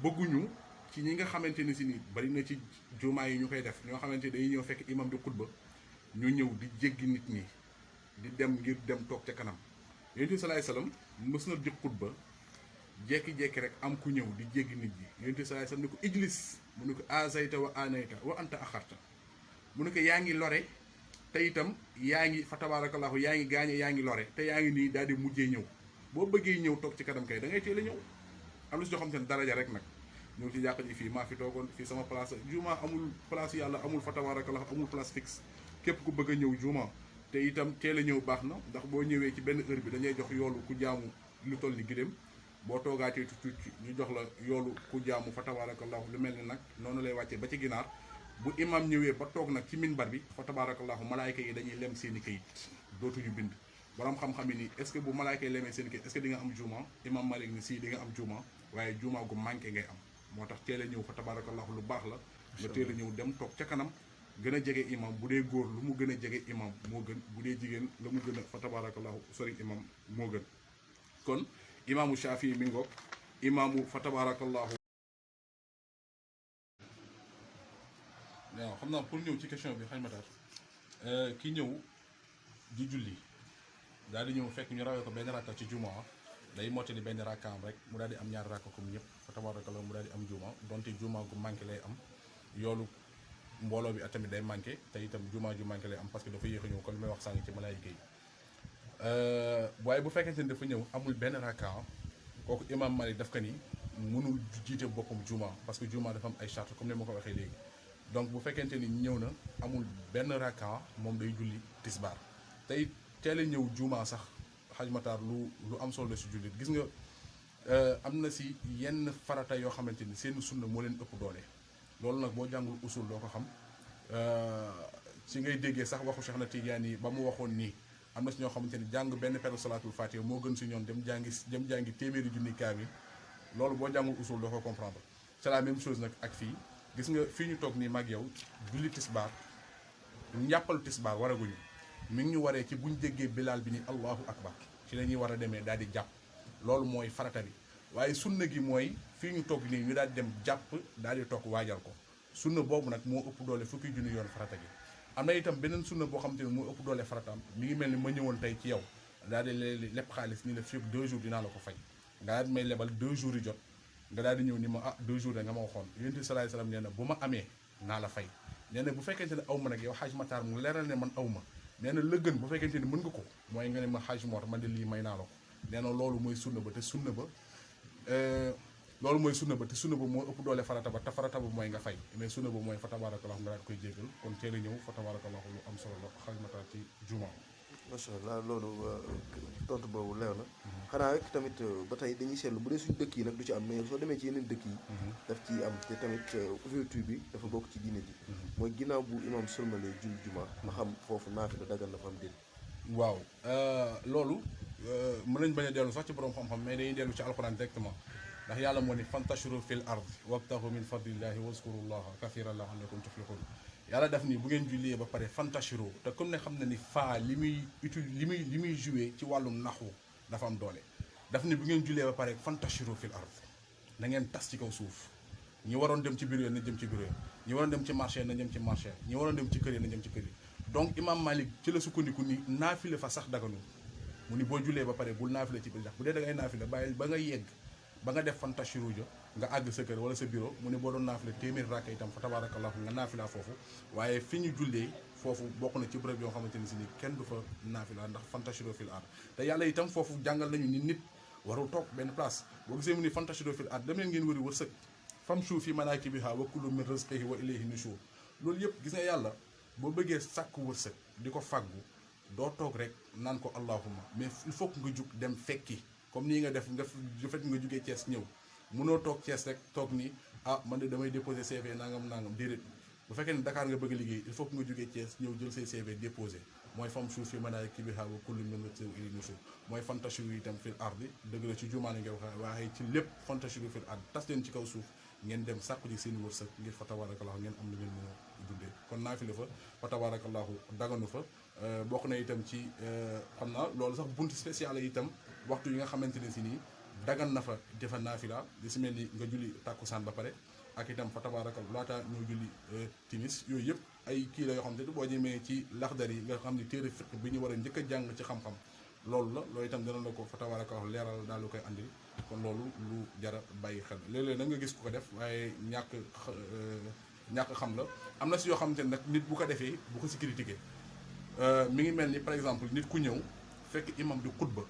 bëgguñu ci ñi nga xamante ni si ni bari na ci jumaa yi ñu koy def ñoo xamante ni dañuy ñëw fekk imam di xutba ñu ñëw di jéggi nit ñi di dem ngir dem toog ca kanam yonent bi salaay salaam mës na di xutba jekki-jekki rek am ku ñëw di jéggi nit ñi yonent bi salaay salaam ni ko ijlis mu ne ko azayta wa anayta wa anta axarta mu ne ko yaa ngi lore te itam yaa ngi fa tabarakallahu yaa ngi gaañe yaa ngi lore te yaa ngi nii daal di mujjee ñëw boo bëggee ñëw toog ci kanam kay da ngay teel a ñëw am na si ñoo xam te ne daraja rek nag ñëw ci jàkka ji fii maa fi toogoon fii sama place juma amul place yàlla amul fa tabarakallahu amul place fixe képp ku bëgg a ñëw juma te itam teel a ñëw baax na ndax boo ñëwee ci benn heure bi dañuy jox yoolu ku jaamu lu toll ni giléem boo toogaatee tuuti ñu jox la yoolu ku jaamu fa tabarakallahu lu mel ni nag noonu lay wàccee ba ci ginaar bu imam ñëwee ba toog nag ci minbar bi fa tabarakallahu malaayka yi dañuy lem seen i kayit dootuñu bind borom xam-xam yi nii est-ce que bu malaayka yi lemee seen i kayit est-ce que di nga am juma imam Malik ni si di nga am juma waaye juma gu manqué ngay am moo tax teel a ñëw fa tabarakallahu lu baax la nga teel a ñëw dem toog ca kanam gën a jege imam bu dee góor lu mu gën a jege imam moo gën bu dee jigéen la mu gën a fa tabarakallahu sori imam moo gën kon imaamu Shafii mi ngoog imaamu fa tabarakallahu waaw xam naa pour ñëw ci question bi xañ matar ki ñëw di julli daal di ñëw fekk ñu rawee ko benn rakka ci juma day mottali benn rakkaam rek mu daal di am ñaari rakka comme ñëpp fa tabarakallah mu daal di am juma donte juma gu manqué lay am yoolu mbooloo bi tamit day manqué te itam juma ju manqué lay am parce que dafa yéex a ñëw kon li may wax sànq ci malaayika yi waaye bu fekkente ni dafa ñëw amul benn rakka kooku imam Malik daf ko ni mënul jiite boppam juma parce que juma dafa am ay charte comme ni ma ko waxee léegi donc bu fekkente ni ñëw na amul benn rakka moom day julli tisbaar tey teel a ñëw juma sax xajmataar lu am solo si jullit gis nga am na si yenn farata yoo xamante ni seen sunna moo leen ëpp doole loolu nag boo jàngul usul doo ko xam ci ngay déggee sax waxu Cheikh na Tidiane yi ba mu waxoon nii am na si ñoo xamante ni jàng benn peru salaatul fatiha moo gën si ñoom dem jàngi téeméeri junni kaamil loolu boo jàngul usul doo ko comprendre c'est la même chose nag ak fii gis nga fii ñu toog nii mag yow julli tisbaar njàppalu tisbaar waraguñu mi ngi ñu waree ci buñ déggee bilaal bi ni allahu akbar ci la ñuy war a demee daal di jàpp loolu mooy farata bi waaye sunna gi mooy fii ñu toog nii ñu daal di dem jàpp daal di toog waajal ko sunna boobu nag moo ëpp doole fukki junni yoon farata gi am na itam beneen sunna boo xamante ne moo ëpp doole farataam mi ngi mel ni ma ñëwoon tey ci yow daal di lepp xaalis ni la fii 2 jours dinaa la ko fay nga daal di may lebal 2 jours yi jot nga daal di ñëw ni ma 2 jours da nga ma waxoon yonent bi sallallahu alayhi wasallam nee na bu ma amee naa la fay nee na bu fekkente ne aw ma nag yow xaaj Matar mu leeral ne man aw ma nee na la gën bu fekkente ni mën nga ko mooy nga ne ma xaaj Mor man de lii may naa la ko nee na loolu mooy sunna ba te sunna ba loolu mooy sunna ba te sunna ba moo ëpp doole farata ba te farata ba mooy nga fay mais sunna ba mooy fa tabarakallahu nga daal koy jéggal kon teel a ñëw fa tabarakallahu lu am solo la xaaj Matar ci juma. macha allah loolu tontu boobu leer na xanaa rek tamit ba tey dañuy seetlu bu dee suñu dëkk yi nag du ci am mais soo demee ci yeneen dëkk yi daf ciy am te tamit ouverture bi dafa bokk ci diine ji mooy ginnaaw bu imam sëlmalee jul juma ma xam foofu naafila dagal na fa am déet waaw loolu mën nañ bañ a dellu sax ci borom xam-xam mais dañuy dellu ci alxuraan directement ndax yàlla moo ni fantashiru fil ard wabtahu min fadlillahi waskurullaha kathiran la'allakum tuflihun yàlla def ni bu ngeen jullee ba pare fantashiru te comme ne xam na ni faa li muy joué ci wàllum naxu dafa am doole daf ni bu ngeen jullee ba pare fantashiru fil ard na ngeen tas ci kaw suuf ñi waroon dem ci bureau yi na jëm ci bureau yi ñi waroon dem ci marché na jëm ci marché ñi waroon dem ci kër yi na jëm ci kër yi donc imam Malik ci la sukkandiku ni naafile fa sax daganu mu ni boo jullee ba pare bul naafile ci biir ndax bu dee da ngay naafile bàyyi ba nga yegg ba nga def fantashiru ja nga àgg sa kër wala sa bureau mu ne boo doon naafila téeméeri rakka itam fa tabarakallahu nga naafila foofu waaye fi ñu jullee foofu bokk na ci bërëb yoo xamante ni si ni kenn du fa naafila ndax fantashiru fil ard te yàlla itam foofu jàngal nañu ni nit warul toog benn place boo gisee mu ni fantashiru fil ard dem leen ngeen wëri wërsëg famshu fi manaakibihaa wa kulu min rizqihi wa ilayhi nushur loolu yëpp gis nga yàlla boo bëggee sàkk wërsëg di ko fàggu doo toog rek naan ko allahumma mais il faut que nga jug dem fekki comme nii nga def nga fekk nga jugee Thiès ñëw mënoo toog Thiès rek toog ni man de damay déposer CV nangam déedéet bu fekkee ne Dakar nga bëgg a liggéey il faut que nga jugee Thiès ñëw jël say CV déposer mooy fam suuf fi manaakibihaa wa kullu min rizqihi wa ilayhi nushur mooy fantashiru itam fil ardi dëgg la ci jumaa nga waxee ci lépp fantashiru fil ardi tas leen ci kaw suuf ngeen dem sàkku ji seen wërsëg ngir fa tabarakallahu ngeen am lu ngeen mën a dundee kon naafila fa tabarakallahu daganu fa bokk na itam ci xam naa loolu sax buntu spécial yi itam waxtu yi nga xamante ne si nii dagan na fa defa naafila di si mel ni nga julli tàkkusaan ba pare ak itam fa tabaarakal laata ñoo julli timis yooyu yëpp ay kii la yoo xam te boo ñemee ci laxdar yi nga xam ne téere fiq bi ñu war a njëkk a jàng ci xam-xam loolu la loolu itam dana la ko fa tabaarakal leeral daal lu koy andil kon loolu lu jara bàyyi xel léeg-léeg da nga gis ku ko def waaye ñàkk xam la am na si yoo xamante ne nag nit bu ko defee bu ko si critiqué mi ngi mel ni par exemple nit ku ñëw fekk imam di xutba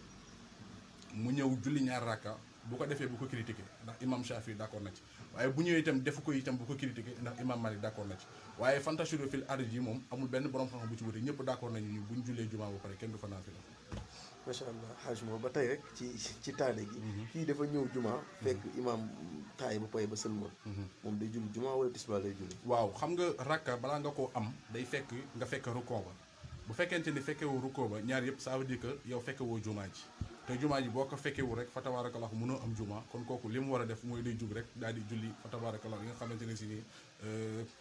mu ñëw julli ñaar rakka bu ko defee bu ko critiqué ndax imam Shafi d'accord na ci waaye bu ñëwee itam defu ko itam bu ko critiqué ndax imam Malik d'accord na ci waaye fantashiru fil ardi yi moom amul benn borom xam-xam bu ci wute ñëpp d'accord nañu ñu buñ jullee jumaa ba pare kenn du fa naafila. macha allah xaaj moo ba tey rek ci taale gi kii dafa ñëw jumaa fekk imam taay ba pay ba sëlmal moom day julli jumaa wala tisbaar lay julli waaw xam nga rakka balaa nga koo am day fekk nga fekk rukkoo ba bu fekkente ni fekkewoo rukkoo ba ñaar yëpp ça veut dire que yow fekkewoo jumaa ji te jumaa ji boo ko fekkewu rek fa tabarakallahu mënoo am jumaa kon kooku li mu war a def mooy day jug rek daal di julli fa tabarakallahu li nga xamante ne si ni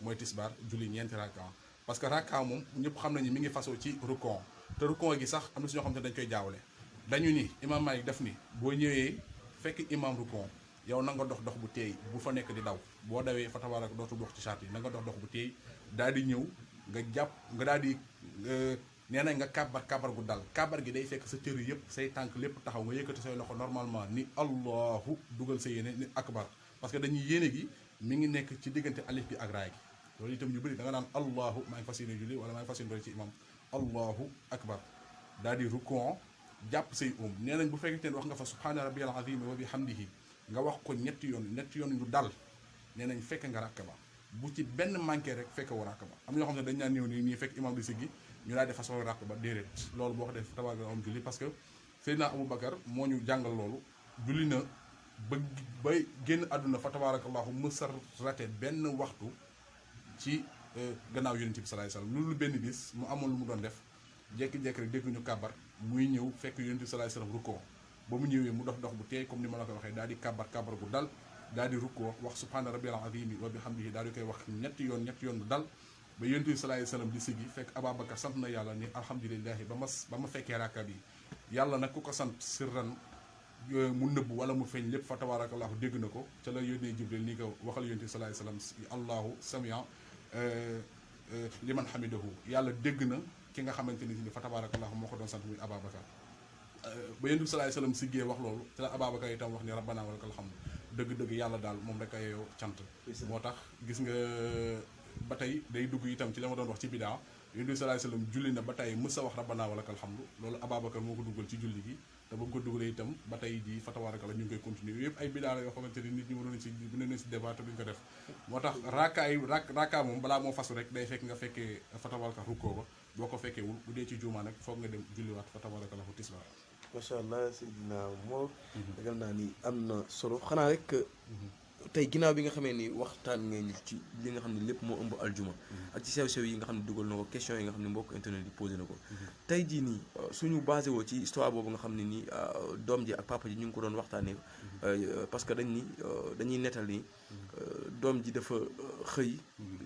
mooy tisbaar julli ñeenti rakka parce que rakka moom ñëpp xam nañu mi ngi fasoo ci rukkoo te rukkoo gi sax am na si ñoo xam ne dañ koy jaawale dañu ni imam Malik def ni boo ñëwee fekk imam rukkoo yow na nga dox dox bu teey bu fa nekk di daw boo dawee fa tabaaraka dootu dox ci charte yi na nga dox dox bu teey daal di ñëw nga jàpp nga daal di nee na nga kàbbar gu dal kàbbar gi day fekk sa cër yëpp say tànk lépp taxaw nga yëkkati say loxo normalement ni allahu dugal sa yéene ni akbar parce que dañuy yéene gi mi ngi nekk ci diggante alif bi ak raay gi loolu itam ñu bëri da nga naan allahu maa ngi fas yéene julli wala maa ngi fas yéene doon ci imam allahu akbar daal di rukon jàpp say nee nañ bu fekkee ne wax nga fa subhaana rabbiyal azim wa bihamdihi nga wax ko ñetti yoon yu dal nee nañ fekk nga rakk ba bu ci benn manqué rek fekk wu rakk ba am na ñoo xam ne dañ naan ñëw nii fekk imam di siggi ñu daal di façon rakk ba déedéet loolu boo ko def tabaaraka am julli parce que Seydina Aboubacar moo ñu jàngal loolu julli na ba génn àdduna fa tabaarakallaahu mësa raté benn waxtu ci gannaaw yonent bi salaay salaam loolu benn bis mu amoon lu mu doon def jékki-jékki rek dégg ñu kàbbar muy ñëw fekk yonent bi salaay salaam rukkoo ba mu ñëwee mu dox bu teey comme ni ma la ko waxee daal di kàbbar gu dal daal di rukkoo wax subhaana rabbiyal azim wa bihamdihi daal di koy wax ñetti yoon bu dal ba yonent bi salaay salaam di sigi fekk Ababacar sant na yàlla ni alhamdulilahi ba ma fekkee rakka bi yàlla nag ku ko sant sirran mu nëbb wala mu feeñ lépp fa tabarakallahu dégg na ko ca la yónnee Jibril ni ko waxal yonent bi salaay salaam allahu samia liman hamidahu yàlla dégg na ki nga xamante ni fa tabarakallahu moo ko doon sant muy Ababacar ba yonent bi salaay salaam siggee wax loolu ca la Ababacar itam wax ni rabbana wa lakal hamd dëgg-dëgg yàlla daal moom rek a yeeyoo cant moo tax gis nga ba tey day dugg itam ci la ma doon wax ci bidaa yonent bi salaay salaam julli na ba tey mës a wax rabbana wa lakal hamd loolu Ababacar moo ko duggal ci julli gi te ba mu ko dugalee itam ba tey di fa tabaarakalla ñu ngi koy continuer yooyu yëpp ay bidaa la yoo xamante ni nit ñi mënoon si mënoon si débat te duñ ko def moo tax raaka moom balaa moo fasu rek day fekk nga fekkee fa tabaarakalla rukkoo ba boo ko fekkeewul bu dee ci juumaa nag foog nga dem julliwaat fa tabaarakalla fu tisbaar macha allah Seydina Mor dagal naa ni am na solo xanaa rek tey ginnaaw bi nga xamee ni waxtaan ngeen ñu ci li nga xam ne lépp moo ëmb aljuma ak ci sew-sew yi nga xam ne dugal na ko question yi nga xam ne mbokk internet yi posé na ko tey jii nii suñu basé woo ci histoire boobu nga xam ne nii doom ji ak papa ji ñu ngi ko doon waxtaanee parce que dañuy nettal ni doom ji dafa xëy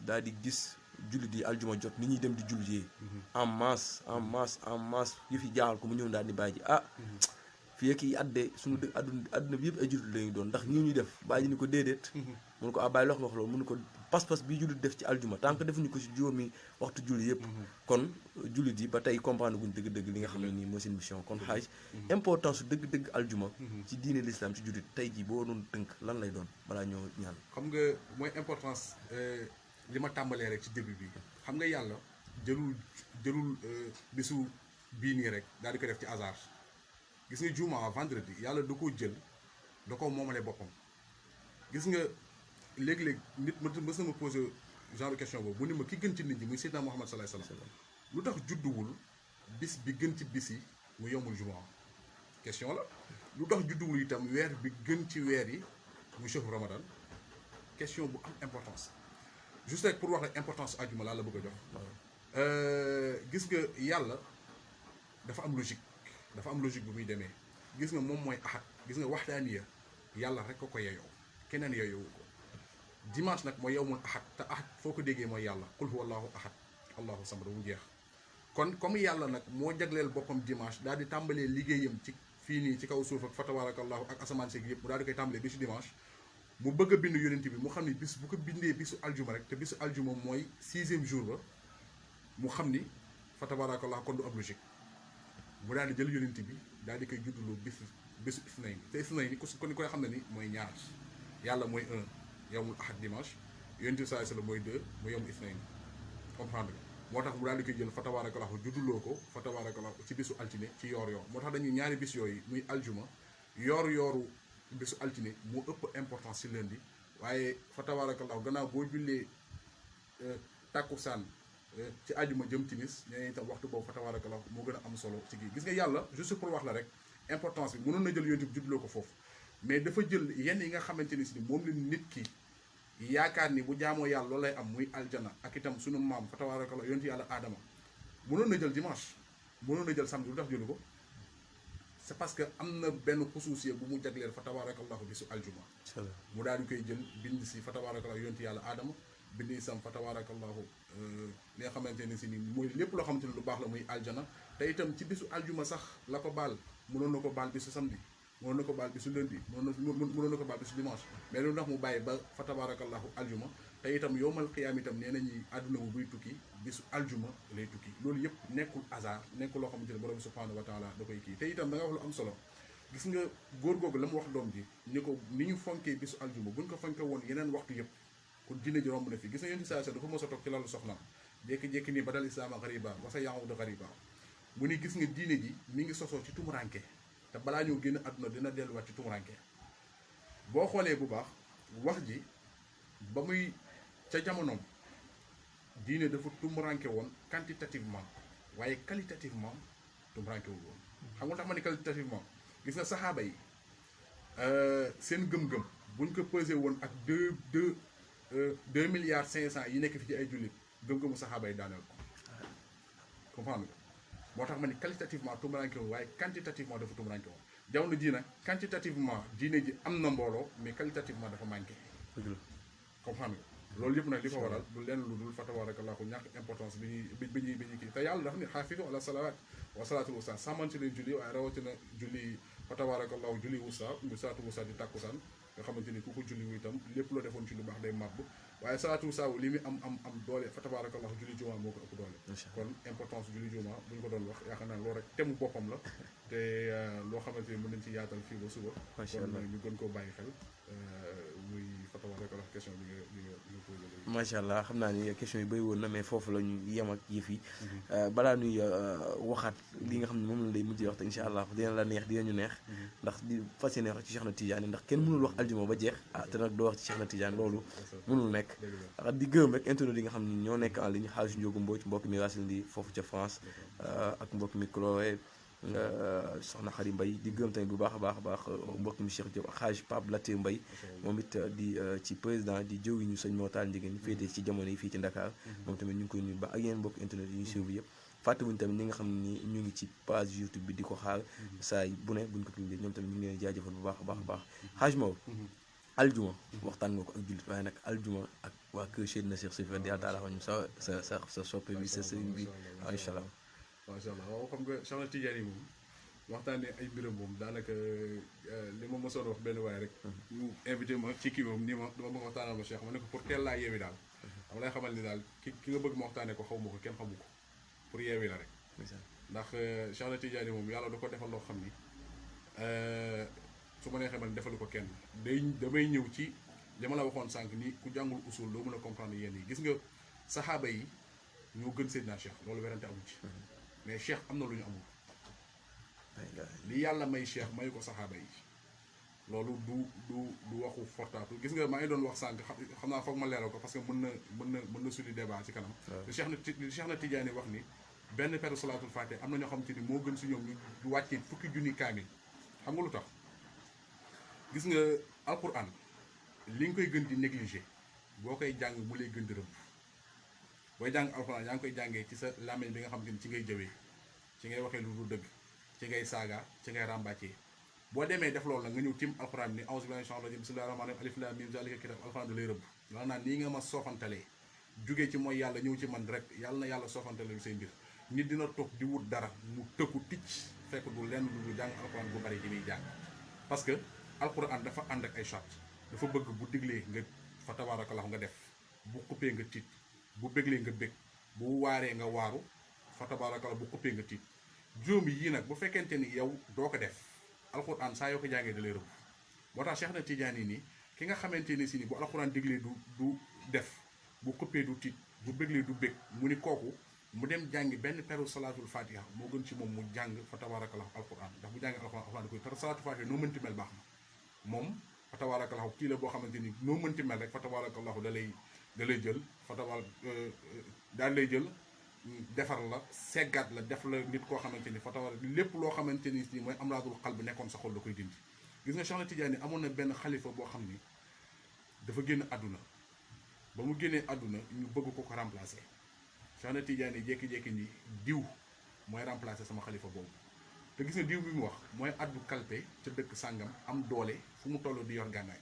daal di gis jullit yi aljuma jot ni ñuy dem di jullit yi en masse yu fi jaaxal ko mu ñëw daal di bàyyi ji fii ak yi addee suñu dëkk adduna bi yëpp ay jullit lañuy doon ndax ñii ñuy def bàyyi ni ko déedéet mun ko bàyyi lox nga wax loolu mun ko pas-pas bi jullit def ci aljuma tant que defuñu ko ci juróomi waxtu julli yëpp kon jullit yi ba tey comprendre guñ dëgg-dëgg li nga xam ne nii mooy seen mission kon xaaj importance su dëgg-dëgg aljuma ci diine l'islam ci jullit tey jii boo doon tënk lan lay doon balaa ñoo ñaan xam nga mooy importance li ma tàmbalee rek ci début bi xam nga yàlla jëlul bisu bii nii rek daal di ko def ci hasard gis nga juma vendredi yàlla da koo jël da koo moomale boppam gis nga léeg-léeg nit mës na ma posé genre question boobu mu ni ma ki gën ci nit ñi muy Seydina Muhammad sallallahu alayhi wasallam lu tax judduwul bis bi gën ci bis yi mu yombul juma question la lu tax judduwul itam weer bi gën ci weer yi muy chehru ramadan question bu am importance juste rek pour wax la importance ajuma laa la bëgg a jox gis nga yàlla dafa am logique bu muy demee gis nga moom mooy ahad gis nga waxdaaniya yàlla rek ko yeyoo keneen yeyoowu ko dimanche nag mooy yawmul ahad te ahad foo ko déggee mooy yàlla qul huwa allahu ahad allahu samad mu jeex kon comme yàlla nag moo jagleel boppam dimanche daal di tàmbalee liggéeyam ci fii nii ci kaw suuf ak fa tabarakallahu ak asamaan seeg yëpp mu daal di koy tàmbalee bisu dimanche mu bëgg a bind yonent bi mu xam ni bis bu ko bindee bisu aljuma rek te bisu aljuma mooy 6e jour ba mu xam ni fa tabarakallahu kon du ab logique mu daal di jël yonent bi daal di koy judduloo bisu isnayn te isnayn ni ko ni koy xam ne ni mooy ñaar yàlla mooy 1 yawmul ahad dimanche yonent bi sallallahu alayhi wasallam mooy 2 mu yawmul isnayn comprendre moo tax mu daal di koy jël fa tabarakallahu judduloo ko fa tabarakallahu ci bisu altine ci yoor moo tax dañuy ñaari bis yooyu muy aljuma yooru bisu altine moo ëpp importance ci lundi waaye fa tabarakallahu gannaaw boo jullee tàkkusaan ci ajuma jëm timis ñeneen itam waxtu boobu fa tabarakallahu moo gën a am solo ci gis nga yàlla juste pour wax la rek importance bi mënoon na jël yonent bi judduloo ko foofu mais dafa jël yenn yi nga xamante ni si moom la nit ki yaakaar ni bu jaamoo yàlla loolu lay am muy aljana ak itam sunu maam fa tabarakallahu yonent yàlla aadama mënoon na jël dimanche mënoon na jël samedi lu tax jëlu ko c'est parce que am na benn xusuusiya bu mu jagleel fa tabarakallahu bisu aljuma mu daal di koy jël bind si fa tabarakallahu yonent yàlla aadama bind isam fa tabarakallahu li nga xamante ni si ni mooy lépp loo xamante ni lu baax la muy aljana te itam ci bisu aljuma sax la ko baal mënoon na ko baal bisu samedi mënoon na ko baal bisu lundi mënoon na ko baal bisu dimanche mais lu ndax mu bàyyi ba fa tabarakallahu aljuma te itam yowmal xiyaam itam nee nañu àdduna bu buy tukki bisu aljuma lay tukki loolu yëpp nekkul hasard nekkul loo xamante ne borom subhanahu wa taala da koy kii te itam da nga wax lu am solo gis nga góor googu la mu wax doom ji ni ko ni ñu fonkee bisu aljuma buñ ko fonke woon yeneen waxtu yëpp kon dina ji romb na fi gis nga yénti saa dafa mos a toog ci lalu soxnaam jékki-jékki nii badal islaama xariba wasa yahuda xariba mu ni gis nga diine ji mi ngi sosoo ci tumuranke te balaa ñëw génn àdduna dina delluwaat ci tumuranke boo xoolee bu baax wax ji ba muy ca jamonoom diine dafa tumuranke woon quantitativement waaye qualitativement tumuranke wul woon xam nga tax ma ni qualitativement gis nga saxaaba yi seen gëm-gëm buñ ko pesé woon ak 2 milliards 500 yi nekk fi ci ay jullit gëm-gëmu saxaaba yi daaneel ko comprendre nga moo tax ma ni qualitativement tumuranke woon waaye quantitativement dafa tumuranke woon jamono ji nag quantitativement diine ji am na mbooloo mais qualitativement dafa manqué comprendre nga loolu yëpp nag li ko waral du lenn lu dul fa tabarakallahu ñàkk importance bi ñuy kii te yàlla dafa ni xaafidu ala salawaat wa salaatul wusta sàmmante leen julli waaye rawatina julli fa tabarakallahu julli wusta muy salaatu wusta di tàkkusaan nga xamante ni ku ko julli wu itam lépp loo defoon ci lu baax day màbb waaye salaatu wusta li muy am doole fa tabarakallahu julli juma moo ko ëpp doole kon importance julli juma bu ñu ko doon wax yaakaar naa loolu rek temu boppam la te loo xamante ni mën nañ ci yaatal fii ba suba kon ñu gën koo bàyyi xel muy fa tabarakallahu question bi nga posé léegi macha allah xam naa ni question yi bëri woon na mais foofu la ñu yem ak yëf yi balaa ñuy waxaat li nga xam ne moom la lay mujjee wax te incha allah dina la neex dinañu neex ndax di fas yéene wax ci Cheikh na Tidiane ndax kenn mënul wax aljuma ba jeex te nag doo wax ci Cheikh na Tidiane loolu mënul nekk di gërëm rek internet yi nga xam ne ñoo nekk en ligne xaalis Ndiogu Mbodj mbokk mi Racine di foofu ca France ak mbokk mi Chloé soxna Xari Mbay di gërëm tamit bu baax a baax mbokk mi Cheikh Diop ak xaaj Pape Latir Mbay moom it di ci président di jëwriñu sëñ Mortal Njigéen féete ci jamono yi fii ci Dakar moom tamit ñu ngi koy nuyu ba ak yeneen mbokk internet yi ñu suivre yëpp fàttewuñu tamit ñi nga xam ni ñu ngi ci page YouTube bi di ko xaar saa yi bu ne buñ ko publier ñoom tamit ñu ngi leen jaajëfal bu baax a baax xaaj Maodo aljuma waxtaan nga ko ak jullit waaye nag aljuma ak waa kër Cheikh na Cheikh Sifra di àlla ñu sa soppe bi sa sëriñ bi incha allah macha allah waaw xam nga Cheikh na Tidiane yi moom waxtaanee ay mbiram moom daanaka li ma mosoon wax benn waaye rek ñu invité ma ci kii moom nii ma dama bëgg waxtaanal ma Cheikh ma ne ko pour teel laa yeewi daal dama lay xamal ni daal ki nga bëgg ma waxtaanee ko xaw ma ko kenn xamu ko pour yeewi la rek ndax Cheikh na Tidiane yi moom yàlla da ko defal loo xam ni su ma neexee man defalu ko kenn damay ñëw ci li ma la waxoon sànq ni ku jàngul usul doo mën a comprendre yenn yi gis nga saxaaba yi ñoo gën Seydina Cheikh loolu werante amu ci mais Cheikh am na lu ñu amul li yàlla may Cheikh may ko saxaaba yi loolu du waxu fortaatu gis nga maa ngi doon wax sànq xam naa foog ma leeral ko parce que mën na suli débat ci kanam Cheikh na Tidiane wax ni benn peru salaatul faatih am na ñoo xamante ni moo gën si ñoom ñu wàccee fukki junni kaamil xam nga lu tax gis nga alquran li nga koy gën di négligé boo koy jàng mu lay gën di rëbb booy jàng alquran yaa ngi koy jàngee ci sa làmmiñ bi nga xamante ni ci ngay jëwee ci ngay waxee lu dul dëgg ci ngay saaga ci ngay ràmbaccee boo demee def loolu nag nga ñëw tim alquran ni a'uuzu billaahi mina shaytaani rajiim bismillaahi rahmaani rahiim alif laam miim zaalika kitaab alquran da lay rëbb la naan nii nga ma soofantalee jugee ci mooy yàlla ñëw ci man rek yàlla na yàlla soofantale say mbir nit dina toog di wut dara mu tëkku ticc fekk du lenn lu jàng alquran bu bari ci muy jàng parce que alquran dafa ànd ak ay charte dafa bëgg bu diglee nga fa tabaarakallahu nga def bu xuppee nga tiit bu béglee nga bég bu waaree nga waaru fa tabaarakallahu bu xuppee nga tiit juróomi yii nag bu fekkente ni yow doo ko def alquran saa yoo ko jàngee da lay rëbb moo tax Cheikh na Tidiane yi nii ki nga xamante ni si ni bu alquran diglee du def bu xuppee du tiit bu béglee du bég mu ni kooku mu dem jàngi benn peru salaatul fatiha moo gën ci moom mu jàng fa tabaarakallahu alquran ndax bu jàngi alquran da koy te salaatul fatiha noo mënti mel baax na moom fa tabaarakallahu kii la boo xamante ni noo mënti mel rek fa tabaarakallahu da lay jël fa tabaar daal lay jël defar la seggaat la def la nit koo xamante ni fa tabaar lépp loo xamante ni si mooy amraadul xal bi nekkoon sa xol da koy dindi gis nga Cheikh na Tidiane amoon na benn xalifa boo xam ni dafa génn àdduna ba mu génnee àdduna ñu bëgg ko remplacer Cheikh na Tidiane jékki-jékki ni diw mooy remplacer sama xalifa boobu te gis nga diw bi mu wax mooy addu kalpe ca dëkk sàngam am doole fu mu toll di yor gànnaay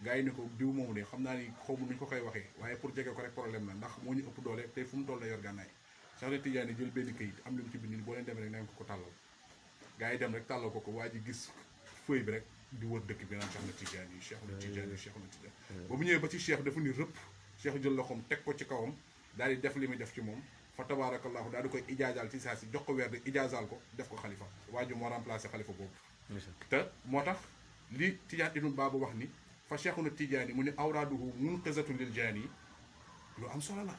gars yi ne ko diw moomu de xam naa ni xaw ma nu ñu ko koy waxee waaye pour jege ko rek problème la ndax moo ñu ëpp doole te fu mu toll la yor gànnaay Cheikh na Tidiane jël benn kayit am lu mu ci bind boo leen demee rek nañ ko tàllal gars yi dem rek tàllal ko waa ji gis feuille bi rek di wër dëkk bi naan Cheikh na Tidiane yi Cheikh na Tidiane yi Cheikh na Tidiane ba mu ñëwee ba ci Cheikh dafa ni rëpp Cheikh jël loxoom teg ko ci kawam daal di def li muy def ci moom fa tabarakallahu daal di koy ijaazaal ci saa si jox ko weer di ijaazaal ko def ko xalifa waa ji moo remplacé xalifa boobu te moo tax li Tidiane ibnu Baba wax ni fa Cheikhuna Tidiane yi mu ni awraaduhu munqizatun lil jaani yi lu am solo la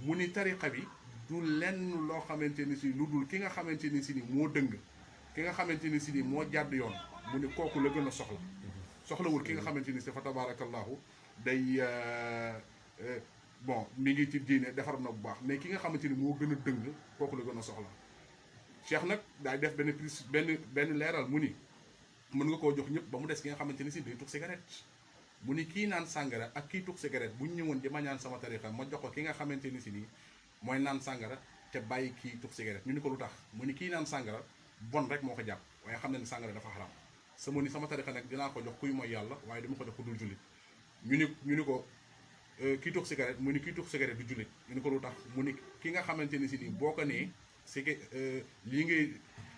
mu ni tariqa bi du lenn loo xamante ni si lu dul ki nga xamante ni si ni moo dëng ki nga xamante ni si ni moo jàdd yoon mu ni kooku la gën a soxla soxlawul ki nga xamante ni si fa tabarakallahu day bon mi ngi ci diine defar na bu baax mais ki nga xamante ni moo gën a dëng kooku la gën a soxla Cheikh nag daay def benn leeral mu ni mën nga koo jox ñëpp ba mu des ki nga xamante ni si day tux cigarette mu ni kii naan sàngara ak kii tux cigarette bu ñu ñëwoon di ma ñaan sama tarixa ma jox ko ki nga xamante ni si nii mooy naan sàngara te bàyyi kii tux cigarette ñu ni ko lu tax mu ni kii naan sàngara bon rek moo ko jàpp waaye xam na ni sàngara dafa xaram sama ni sama tarixa nag dinaa ko jox kuy mooy yàlla waaye dama ko jox ku dul jullit ñu ni ko kii tux cigarette mu ni kii tux cigarette du jullit ñu ni ko lu tax mu ni ki nga xamante ni si nii boo ko nee c'est que lii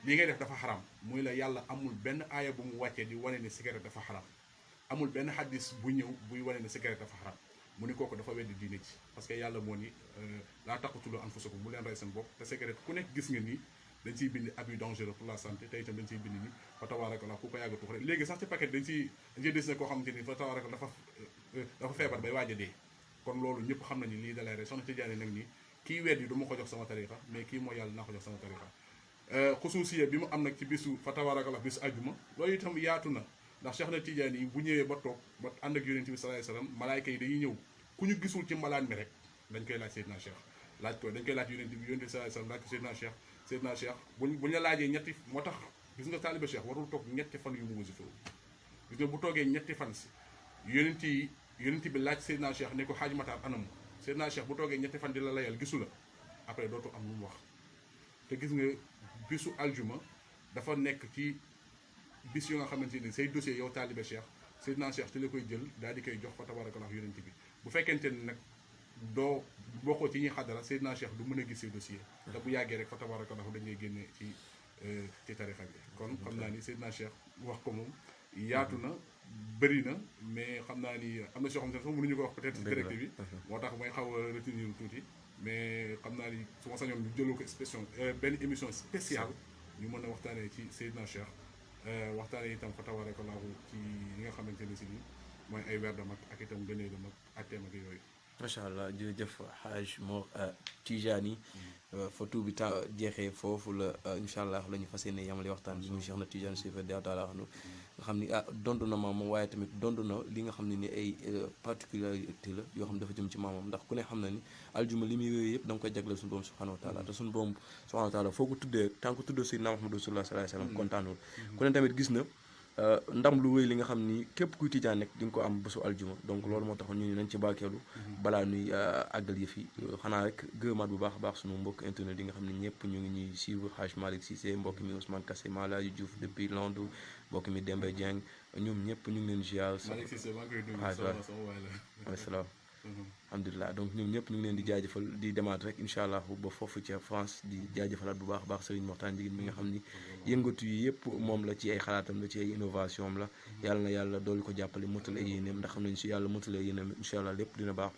ngay def dafa xaram muy la yàlla amul benn aaya bu mu wàccee di wane ni cigarette dafa xaram amul benn xaddis bu ñëw buy wane ni cigarette dafa xaram mu ni kooku dafa weddi diine ci parce que yàlla moo ni laa taqtulu anfusakum bu leen rey seen bopp te cigarette ku nekk gis nga ni dañ ciy bind abus dangereux pour la santé te itam dañ ciy bind ni fa tabaarakallah ku ko yàgg a tux rek léegi sax ci paquet dañ ciy des koo xamante ni fa tabaarakallah dafa feebar bay waaj a dee kon loolu ñëpp xam nañu lii dalay rek soxna Tidiane nag ni kii weddi du ma ko jox sama tarixa mais kii mooy yàlla naa ko jox sama tarixa xusuusiya bi mu am nag ci bisu fa tabaarakallah bisu ajuma loolu itam yaatu na ndax Cheikh na Tidiane yi bu ñëwee ba toog ba ànd ak yonent bi sallallahu alayhi wasallam malaayka yi dañuy ñëw ku ñu gisul ci mbalaan mi rek dañ koy laaj Seydina Cheikh laaj ko dañ koy laaj yonent bi sallallahu alayhi wasallam laaj ko Seydina Cheikh buñ la laajee ñetti moo tax gis nga taaliba Cheikh warul toog ñetti fan yu mu wasifa gis nga bu toogee ñetti fan si yonent bi laaj Seydina Cheikh ne ko Xaaj Matar anam Seydina Cheikh bu toogee ñetti fan di la layal gisu la après dootu am lu mu wax te gis nga bisu aljuma dafa nekk ci bis yu nga xamante ni say dossier yow taalibe Cheikh Seydina Cheikh ci la koy jël daal di koy jox fa tabarakallah yonent bi bu fekkente ni nag doo bokkoo ci ñuy xadara Seydina Cheikh du mën a gis say dossier te bu yàggee rek fa tabarakallah dañuy génne ci tarixa bi kon xam naa ni Seydina Cheikh wax ko moom yaatu na bëri na mais xam naa ni am na soo xam ne sax mënuñu ko wax peut-être ci direct bi moo tax mooy xaw a retenir tuuti mais xam naa ni su ma sañoon ñu jëloo ko spécial benn émission spéciale ñu mën a waxtaanee ci Seydina Cheikh waxtaanee itam fa tabarakallahu ci li nga xamante ne si ni mooy ay weer mag ak itam gëneelam ak atteem ak yooyu. macha allah jërëjëf Haj Mor Tidiane fa tuub bi jeexee foofu la incha allah la ñu fas yéene yamale waxtaan bi muy Cheikh na Tidiane Chérif taala anhu nga xam ni dond na maamam waaye tamit dond na li nga xam ne ni ay particularité la yoo xam dafa jëm ci maamam ndax ku ne xam na ni aljuma li muy yooyu yëpp da nga koy jagleel suñu borom subhanahu wa taala te suñu borom subhanahu wa taala foo ko tuddee tant que tuddee Seydina Muhammad rasulullah sallallahu alayhi wasallam kontaanul ku ne tamit gis na ndam lu wéy li nga xam ni képp kuy tijaan nekk di nga ko am bésu aljuma donc loolu moo taxoon ñu ni nañ ci baakeelu balaa nuy àggal yëf yi xanaa rek gërëmaat bu baax a baax sunu mbokk internet yi nga xam ne ñëpp ñu ngi ñuy suivre Haj Malick Cissé mbokk mi Ousmane Kassé Malaji Diouf depuis Londres mbokk mi Demba Dieng ñoom ñëpp ñu ngi leen ziar asalaam alhamdulilah donc ñoom ñëpp ñu ngi leen di jaajëfal di demaat rek incha allah ba foofu ca France di jaajëfalaat bu baax a baax Serigne Mokhtar Ndieguène mi nga xam ni yëngatu yi yëpp moom la ci ay xalaatam la ci ay innovation am la yàlla na yàlla doolu ko jàppale motal ay yéeneem ndax xam nañ si yàlla motal ay yéeneem incha allah lépp dina baax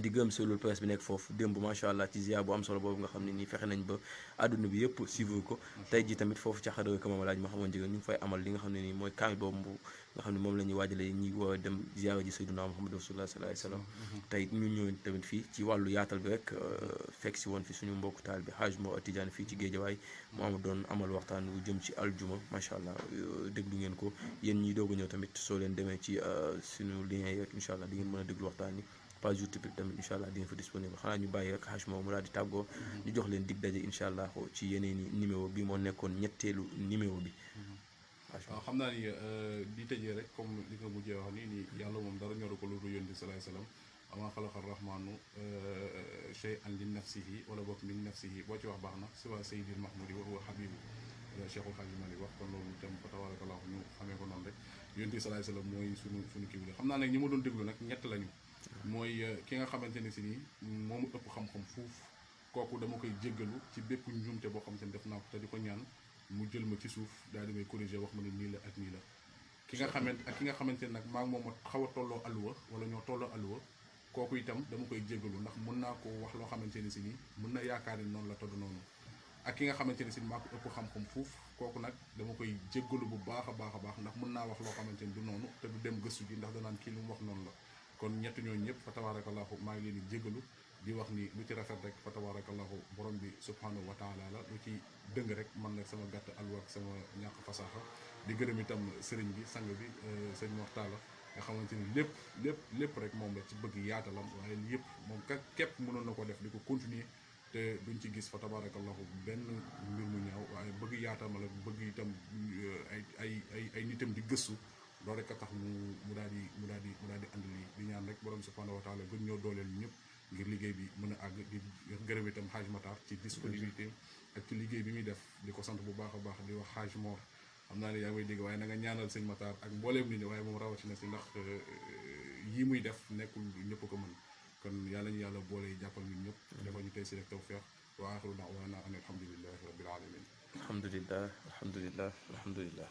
di gëm cellule presse bi nekk foofu démb macha allah ci ziar bu am solo boobu nga xam ne nii fexe nañ ba àdduna bi yëpp suivre ko tey ji tamit foofu ca xadara kamam laaj ma xamoon Ndieguène ñu ngi fay amal li nga xam ne nii mooy kaamil boobu nga xam ne moom la ñuy waajalee ñi war a dem ziara ji Seydina Muhammad rasulullah sallallahu alayhi wasallam tey ñu ñëw tamit fii ci wàllu yaatal bi rek fekk si woon fi suñu mbokku taal bi Haj Mor Tidiane fii ci Géejawaay mu am doon amal waxtaan wu jëm ci aljuma macha allah déglu ngeen ko yéen ñi doog a ñëw tamit soo leen demee ci suñu lien yi rek incha allah di ngeen mën a déglu waxtaan yi page YouTube bi tamit incha allah di ngeen fa disponible xanaa ñu bàyyi rek Haj Mor mu daal di tàggoo ñu jox leen dig daje incha allah ci yeneen i numéro bi moo nekkoon ñetteelu numéro bi. waaw xam naa ni di tëjee rek comme li nga mujjee wax ni yàlla moom dara ñoru ko lu dul yónni salaay salaam amaa xalaqa rahmaanu shay'an li nafsihi wala boog min nafsihi boo ci wax baax na si waa Seydil Mahmoudi wa huwa habibu Cheikhul Khadim Malick wax kon loolu itam fa tabarakallahu ñu xamee ko noonu rek yónni salaay salaam mooy sunu kii bi xam naa nag ñi ma doon déglu nag ñett lañu mooy ki nga xamante ne si nii moomu ëpp xam-xam fuuf kooku dama koy jéggalu ci bépp njuumte boo xamante ni def naa ko te di ko ñaan mu jël ma ci suuf daal di may corriger wax ma ne nii la ak nii la ki nga xamante ne nag maa ngi moom a xaw a tolloo alluwa wala ñoo tolloo alluwa kooku itam dama koy jéggalu ndax mën naa ko wax loo xamante ni si nii mën na yaakaar ni noonu la todd noonu ak ki nga xamante ni si maa ko ëpp xam-xam fuuf kooku nag dama koy jéggalu bu baax a baax ndax mën naa wax loo xamante ni du noonu te du dem gëstu ji ndax danaan kii lu mu wax noonu la kon ñett ñooñu ñëpp fa tabarakallahu maa ngi leen di jéggalu di wax ni lu ci rafet rek fa tabarakallahu borom bi subhanahu wa taala la lu ci dëng rek man nag sama gàtt alwak sama ñàkk fasaaxa di gërëm itam sëriñ bi sang bi sëñ Moxtaala nga xamante ni lépp rek moom la ci bëgg yaatalam waaye yëpp moom képp mënoon na ko def di ko continuer te duñ ci gis fa tabarakallahu benn mbir mu ñaaw waaye bëgg yaatal la bëgg itam ay nitam di gëstu loolu rek a tax mu daal di andi lii di ñaan rek borom subhanahu wa taala gën ñoo dooleel ñëpp ngir liggéey bi mën a àgg di gërëm itam Haj Matar ci disponibilité ak ci liggéey bi muy def di ko sant bu baax a baax di wax Haj Mor xam naa ne yaa may dégg waaye na nga ñaanal sëñ Matar ak mbooleem nit ñi waaye moom rawatina si ndax yii muy def nekkul ñëpp ko mën kon yàlla ñu yàlla boole jàppal ñun ñëpp defal ñu tey si rek tawfiq wa axiru da'wana an alhamdulillahi rabbil alamin alhamdulillah